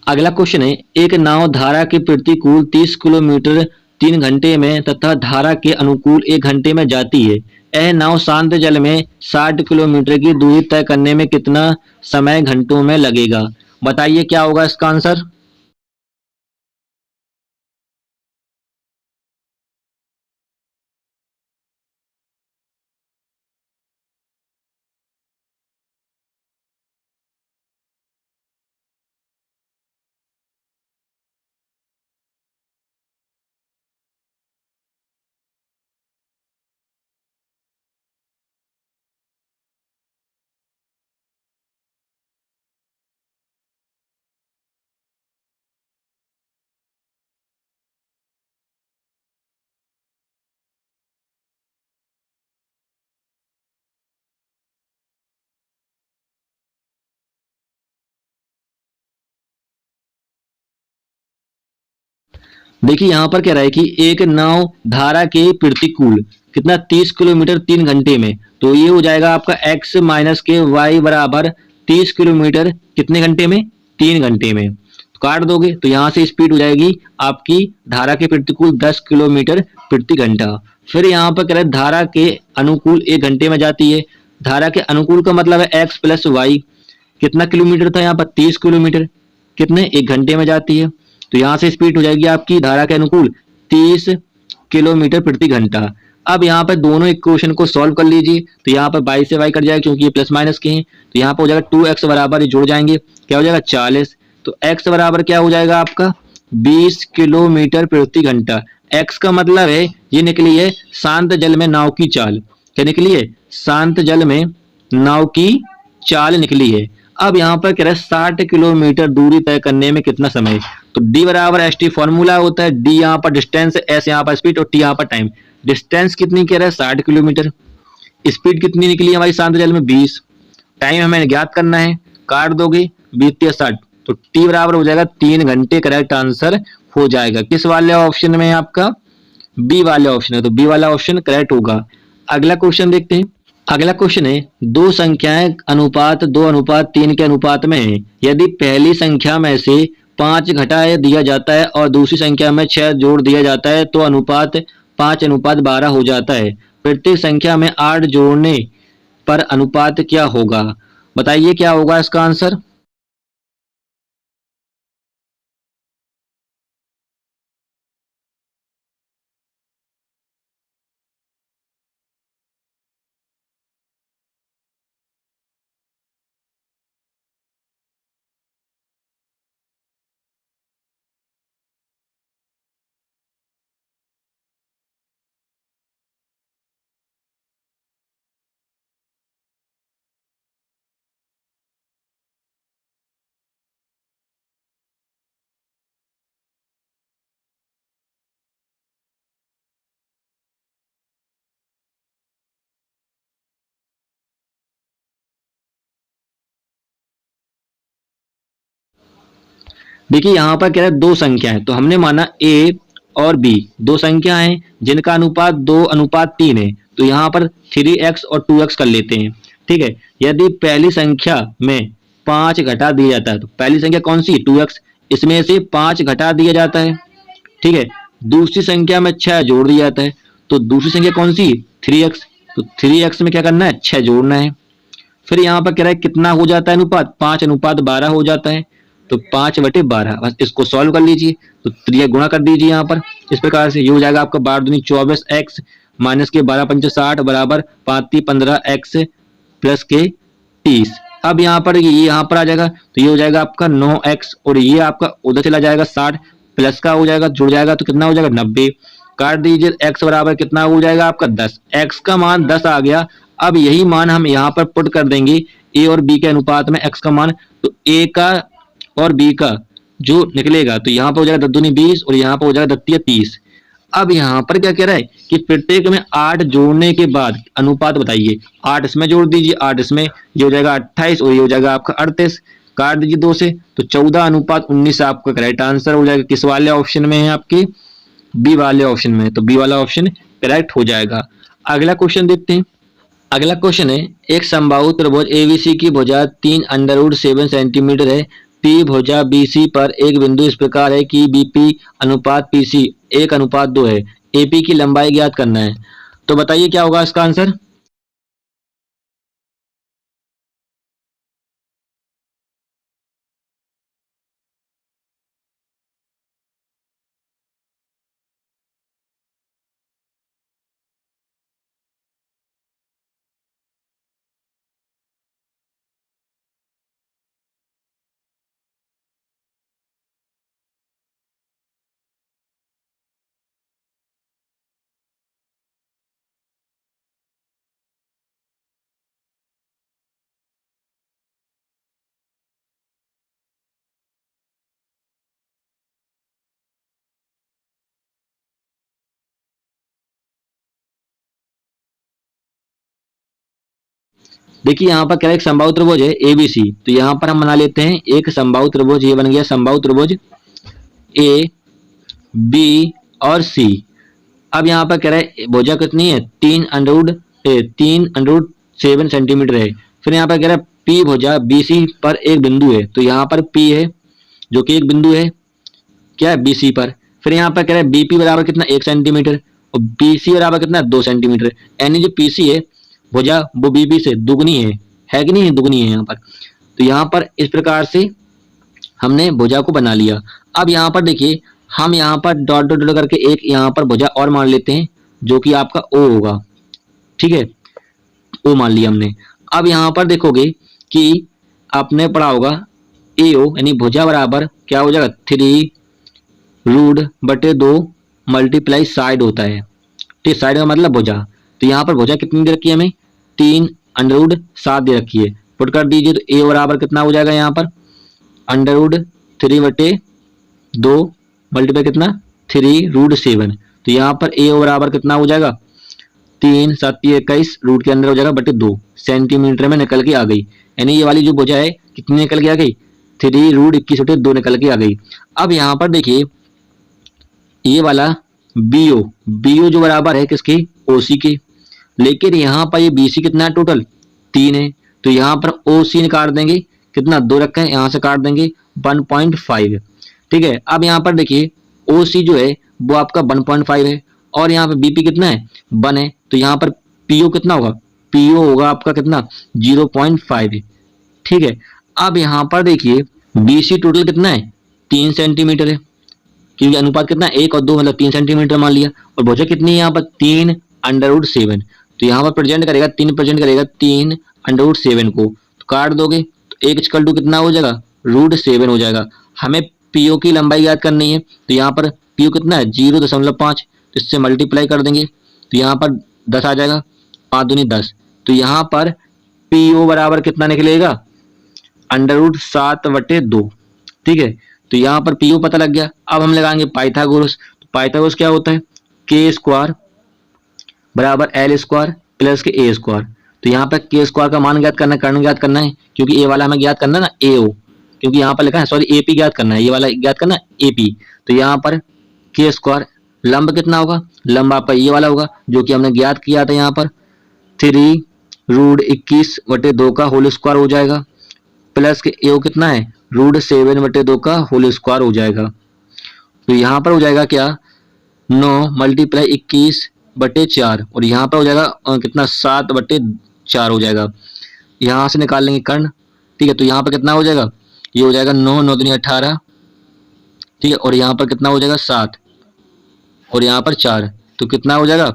अगला क्वेश्चन है एक नाव धारा के प्रतिकूल 30 किलोमीटर 3 घंटे में तथा धारा के अनुकूल 1 घंटे में जाती है। यह नाव शांत जल में 60 किलोमीटर की दूरी तय करने में कितना समय घंटों में लगेगा। बताइए क्या होगा इसका आंसर। देखिए यहाँ पर कह रहा है कि एक नाव धारा के प्रतिकूल कितना 30 किलोमीटर 3 घंटे में, तो ये हो जाएगा आपका x माइनस के वाई बराबर 30 किलोमीटर कितने घंटे में, 3 घंटे में। तो काट दोगे तो यहाँ से स्पीड हो जाएगी आपकी धारा के प्रतिकूल 10 किलोमीटर प्रति घंटा। फिर यहाँ पर कह रहे हैं धारा के अनुकूल 1 घंटे में जाती है। धारा के अनुकूल का मतलब है x प्लस वाई, कितना किलोमीटर था यहाँ पर 30 किलोमीटर, कितने 1 घंटे में जाती है। तो यहाँ से स्पीड हो जाएगी आपकी धारा के अनुकूल 30 किलोमीटर प्रति घंटा। अब यहाँ पर दोनों इक्वेशन को सॉल्व कर लीजिए, तो यहाँ पर बाई से वाई कट जाएगा क्योंकि ये प्लस माइनस के हैं। तो यहाँ पर हो जाएगा 2x बराबर, ये जुड़ जाएंगे, क्या हो जाएगा 40। तो x बराबर क्या हो जाएगा आपका 20 किलोमीटर प्रति घंटा। x का मतलब है ये निकली है शांत जल में नाव की चाल, क्या निकली है, शांत जल में नाव की चाल निकली है। अब यहाँ पर कह रहा है 60 किलोमीटर दूरी तय करने में कितना समय, तो d बराबर एस टी फॉर्मूला होता है, d यहाँ पर डिस्टेंस, s यहाँ पर स्पीड और t यहाँ पर टाइम। डिस्टेंस कितनी कह रहा है 60 किलोमीटर, स्पीड कितनी निकली है हमारी शांत जल में 20, टाइम हमें ज्ञात करना है, काट दोगे 20×60 तो t बराबर हो जाएगा 3 घंटे। करेक्ट आंसर हो जाएगा किस वाले ऑप्शन में, आपका बी वाले ऑप्शन है, तो बी वाला ऑप्शन करेक्ट होगा। अगला क्वेश्चन देखते हैं। अगला क्वेश्चन है दो संख्याएं अनुपात 2:3 के अनुपात में है। यदि पहली संख्या में से 5 घटा दिया जाता है और दूसरी संख्या में 6 जोड़ दिया जाता है तो अनुपात 5:12 हो जाता है। प्रत्येक संख्या में 8 जोड़ने पर अनुपात क्या होगा, बताइए क्या होगा इसका आंसर। देखिए यहाँ पर कह रहा है दो संख्या है, तो हमने माना a और b दो संख्या हैं जिनका अनुपात 2:3 है, तो यहाँ पर 3x और 2x कर लेते हैं। ठीक है, यदि पहली संख्या में 5 घटा दिया जाता है, तो पहली संख्या कौन सी 2x, इसमें से 5 घटा दिया जाता है। ठीक है, दूसरी संख्या में 6 जोड़ दिया जाता है, तो दूसरी संख्या कौन सी 3x, तो 3x में क्या करना है 6 जोड़ना है। फिर यहाँ पर कह रहा है कितना हो जाता है अनुपात, 5:12 हो जाता है, तो 5/12 बस इसको सॉल्व कर लीजिए, तो 3 गुणा कर दीजिए यहाँ पर इस प्रकार से, ये हो जाएगा आपका 12×2 24x माइनस के 12×5 60 बराबर 5×3 15x प्लस के 30। अब यहाँ पर ये यहाँ पर आ जाएगा, तो ये हो जाएगा आपका 9x और ये आपका उधर चला जाएगा 60 प्लस का हो जाएगा, जुड़ जाएगा तो कितना हो जाएगा 90। काट दीजिए, x बराबर कितना हो जाएगा आपका 10, x का मान 10 आ गया। अब यही मान हम यहाँ पर पुट कर देंगे a और b के अनुपात में x का मान, तो a का और b का जो निकलेगा, तो यहाँ पर हो जाएगा 10×2 20 और यहाँ पर हो जाएगा 10×3 30। अब यहाँ पर क्या कह रहा है कि प्रत्येक में 8 जोड़ने के बाद अनुपात बताइए, 8 इसमें जोड़ दीजिए 8 इसमें, ये हो जाएगा 28 और ये हो जाएगा आपका 38। काट दीजिए 2 से, तो 14:19 आपका करेक्ट आंसर हो जाएगा। किस वाले ऑप्शन में है आपके, बी वाले ऑप्शन में, तो बी वाला ऑप्शन करेक्ट हो जाएगा। अगला क्वेश्चन देखते हैं। अगला क्वेश्चन है एक समबाहु त्रिभुज एबीसी की भुजा 3√7 सेंटीमीटर है। पी भुजा बीसी पर एक बिंदु इस प्रकार है कि बीपी अनुपात पीसी 1:2 है। एपी की लंबाई ज्ञात करना है, तो बताइए क्या होगा इसका आंसर। देखिए यहाँ पर क्या है, एक समबाहु त्रिभुज है एबीसी, तो यहाँ पर हम बना लेते हैं एक समबाहु त्रिभुज, ये बन गया समबाहु त्रिभुज ए बी और सी। अब यहाँ पर कह रहा है भुजा कितनी है, 3√7 सेंटीमीटर है। फिर यहाँ पर कह रहा है पी भुजा बीसी पर एक बिंदु है, तो यहाँ पर पी है जो कि एक बिंदु है क्या है बीसी पर। फिर यहाँ पर कह रहा है बीपी बराबर कितना 1 सेंटीमीटर और बीसी बराबर कितना 2 सेंटीमीटर, यानी जो पीसी है भुजा वो बीपी से दुगनी है कि नहीं, दुगनी है यहाँ पर। तो यहाँ पर इस प्रकार से हमने भुजा को बना लिया। अब यहाँ पर देखिए हम यहाँ पर डॉट डॉट डॉट करके एक यहाँ पर भुजा और मान लेते हैं जो कि आपका ओ होगा, ठीक है, ओ मान लिया हमने। अब यहाँ पर देखोगे कि आपने पढ़ा होगा ए ओ यानी भुजा बराबर क्या हो जाएगा 3√2 मल्टीप्लाई साइड होता है, ठीक, साइड का मतलब भुजा। तो यहाँ पर भुजा कितनी दे रखी है हमें 3√7 दे रखी है, पुट कर दीजिए तो ए बराबर कितना हो जाएगा यहाँ पर √3/2 मल्टीप्लाई कितना 3√7। तो यहाँ पर ए बराबर कितना हो जाएगा 3×7=21 रूट के अंदर हो जाएगा बटे 2 सेंटीमीटर में निकल के आ गई, यानी ये वाली जो भुजा है कितनी निकल के आ गई 3√21/2 निकल के आ गई। अब यहाँ पर देखिए ये वाला बीओ जो बराबर है किसके ओसी के, लेकिन यहाँ पर ये बीसी कितना है टोटल 3 है, तो यहाँ पर ओसी निकाल देंगे कितना 2 रखा है, यहाँ से काट देंगे 1.5, ठीक है। अब यहाँ पर देखिए ओसी जो है वो आपका 1.5 है और यहाँ पर बीपी कितना है 1 है, तो यहाँ पर पीओ कितना होगा, पीओ होगा आपका कितना 0.5 है, ठीक है। अब यहाँ पर देखिए बीसी टोटल कितना है 3 सेंटीमीटर है, क्योंकि अनुपात कितना 1 और 2 मतलब 3 सेंटीमीटर मान लिया, और भुजा कितनी है यहाँ पर 3√7, तो यहाँ पर प्रेजेंट करेगा 3 प्रेजेंट करेगा 3√7 को, तो काट दोगे तो 1 कितना हो जाएगा √7 हो जाएगा। हमें पीओ की लंबाई याद करनी है, तो यहाँ पर पीओ कितना है 0.5, तो इससे मल्टीप्लाई कर देंगे तो यहाँ पर 10 आ जाएगा, 5 दूनी 10, तो यहाँ पर पीओ बराबर कितना निकलेगा √7/2, ठीक है। तो यहाँ पर पीओ पता लग गया। अब हम लगाएंगे पाइथागोरस, तो पाइथागोरस क्या होता है k² बराबर l² प्लस के a²। तो यहाँ पर k² का मान ज्ञात करना कर्ण ज्ञात करना है, क्योंकि ए वाला हमें ज्ञात करना है ना ao, क्योंकि यहाँ पर लिखा है सॉरी एपी ज्ञात करना है, ये वाला ज्ञात करना है एपी। तो यहाँ पर k², लंब कितना होगा, लंब आपका ये वाला होगा जो कि हमने ज्ञात किया था, यहाँ पर 3√21/2 का होल स्क्वायर हो जाएगा, प्लस के एओ कितना है √7/2 का होल स्क्वायर हो जाएगा। तो यहाँ पर हो जाएगा क्या 9 × 21/4 और यहाँ पर हो जाएगा कितना 7/4 हो जाएगा, यहाँ से निकाल लेंगे कर्ण, ठीक है। तो यहाँ पर कितना हो जाएगा, ये हो जाएगा 9 9 दूनी 18, ठीक है, और यहाँ पर कितना हो जाएगा 7 और यहाँ पर 4, तो कितना हो जाएगा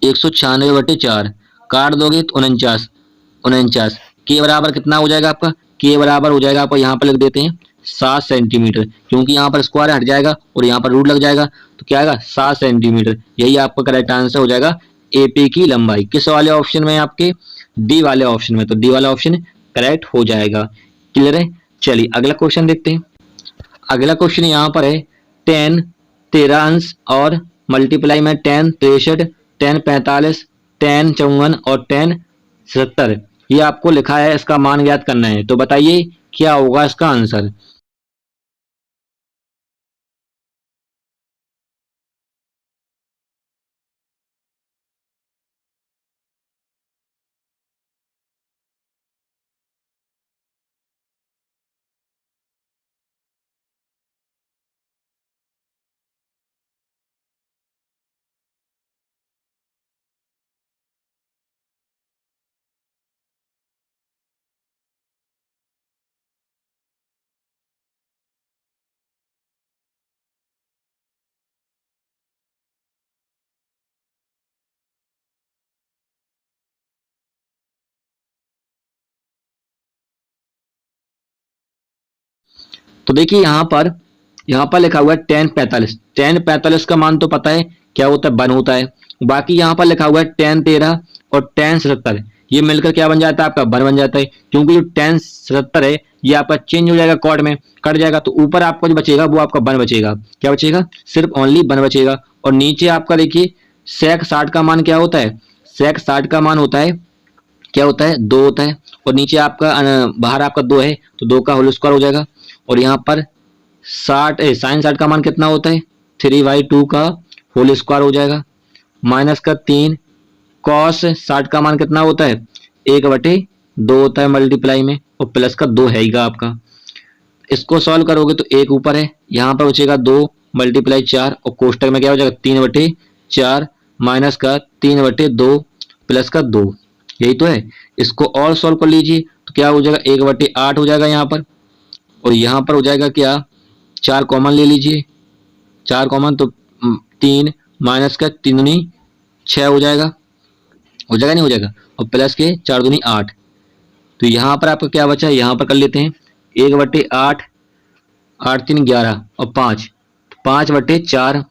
196/4, काट दोगे तो 49 के बराबर कितना हो जाएगा आपका, के बराबर हो जाएगा आपको यहाँ पर लिख देते हैं 7 सेंटीमीटर, क्योंकि यहाँ पर स्क्वायर हट जाएगा और यहाँ पर रूट लग जाएगा, तो क्या आएगा 7 सेंटीमीटर। यही आपका करेक्ट आंसर हो जाएगा एपी की लंबाई। किस वाले ऑप्शन में, आपके डी वाले ऑप्शन में, तो डी वाला ऑप्शन करेक्ट हो जाएगा। क्लियर है। चलिए अगला क्वेश्चन देखते हैं। अगला क्वेश्चन यहाँ पर है 10 13 अंश और मल्टीप्लाई में 10 63 10 45 10 54 और 10 77, ये आपको लिखा है, इसका मान ज्ञात करना है। तो बताइए क्या होगा इसका आंसर। तो देखिए यहाँ पर लिखा हुआ है 10 45, 10 45 का मान तो पता है क्या होता है 1 होता है, बाकी यहाँ पर लिखा हुआ है 10 13 और 10 77, ये मिलकर क्या बन जाता है आपका 1 बन जाता है, क्योंकि जो 10 77 है ये आपका चेंज हो जाएगा, कॉर्ड में कट जाएगा, तो ऊपर आपका जो बचेगा वो आपका 1 बचेगा। क्या बचेगा, सिर्फ ओनली 1 बचेगा। और नीचे आपका देखिए sec 60 का मान क्या होता है, sec 60 का मान होता है क्या होता है 2 होता है, और नीचे आपका बाहर आपका 2 है तो 2 का होल स्क्वायर हो जाएगा। और यहाँ पर 60 sin 60 का मान कितना होता है 3/2 का होल स्क्वायर हो जाएगा, माइनस का 3 कॉस 60 का मान कितना होता है 1/2 होता है मल्टीप्लाई में, और प्लस का 2 है ही का आपका। इसको सॉल्व करोगे तो 1 ऊपर है, यहाँ पर बचेगा 2 मल्टीप्लाई 4, और कोष्टक में क्या हो जाएगा 3/4 माइनस का 3/2 प्लस का 2, यही तो है। इसको और सॉल्व कर लीजिए तो क्या हो जाएगा 1/8 हो जाएगा यहाँ पर, और यहाँ पर हो जाएगा क्या 4 कॉमन ले लीजिए, 4 कॉमन तो 3 माइनस का 3 दूनी 6 हो जाएगा, नहीं हो जाएगा, और प्लस के 4 दूनी 8। तो यहाँ पर आपका क्या बचा है, यहाँ पर कर लेते हैं 1/8, 8 3 11 और 5, 5/4,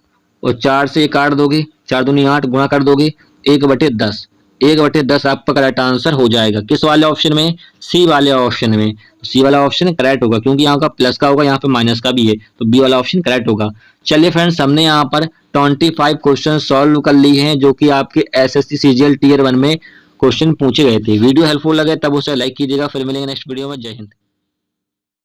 और 4 से 1 दोगे 4 दूनी 8 गुणा कर दोगे 1/10, 1/10 आपका करेक्ट आंसर हो जाएगा। किस वाले ऑप्शन में, सी वाले ऑप्शन में। सी वाला ऑप्शन करेक्ट होगा क्योंकि यहाँ का प्लस का होगा, यहाँ पे माइनस का भी है, तो बी वाला ऑप्शन करेक्ट होगा। चलिए फ्रेंड्स, हमने यहाँ पर 25 क्वेश्चन सॉल्व कर लिए हैं जो कि आपके एसएससी सीजीएल टियर 1 में क्वेश्चन पूछे गए थे। वीडियो हेल्पफुल लगे तब उसे लाइक कीजिएगा। फिर मिलेंगे नेक्स्ट वीडियो में। जय हिंद।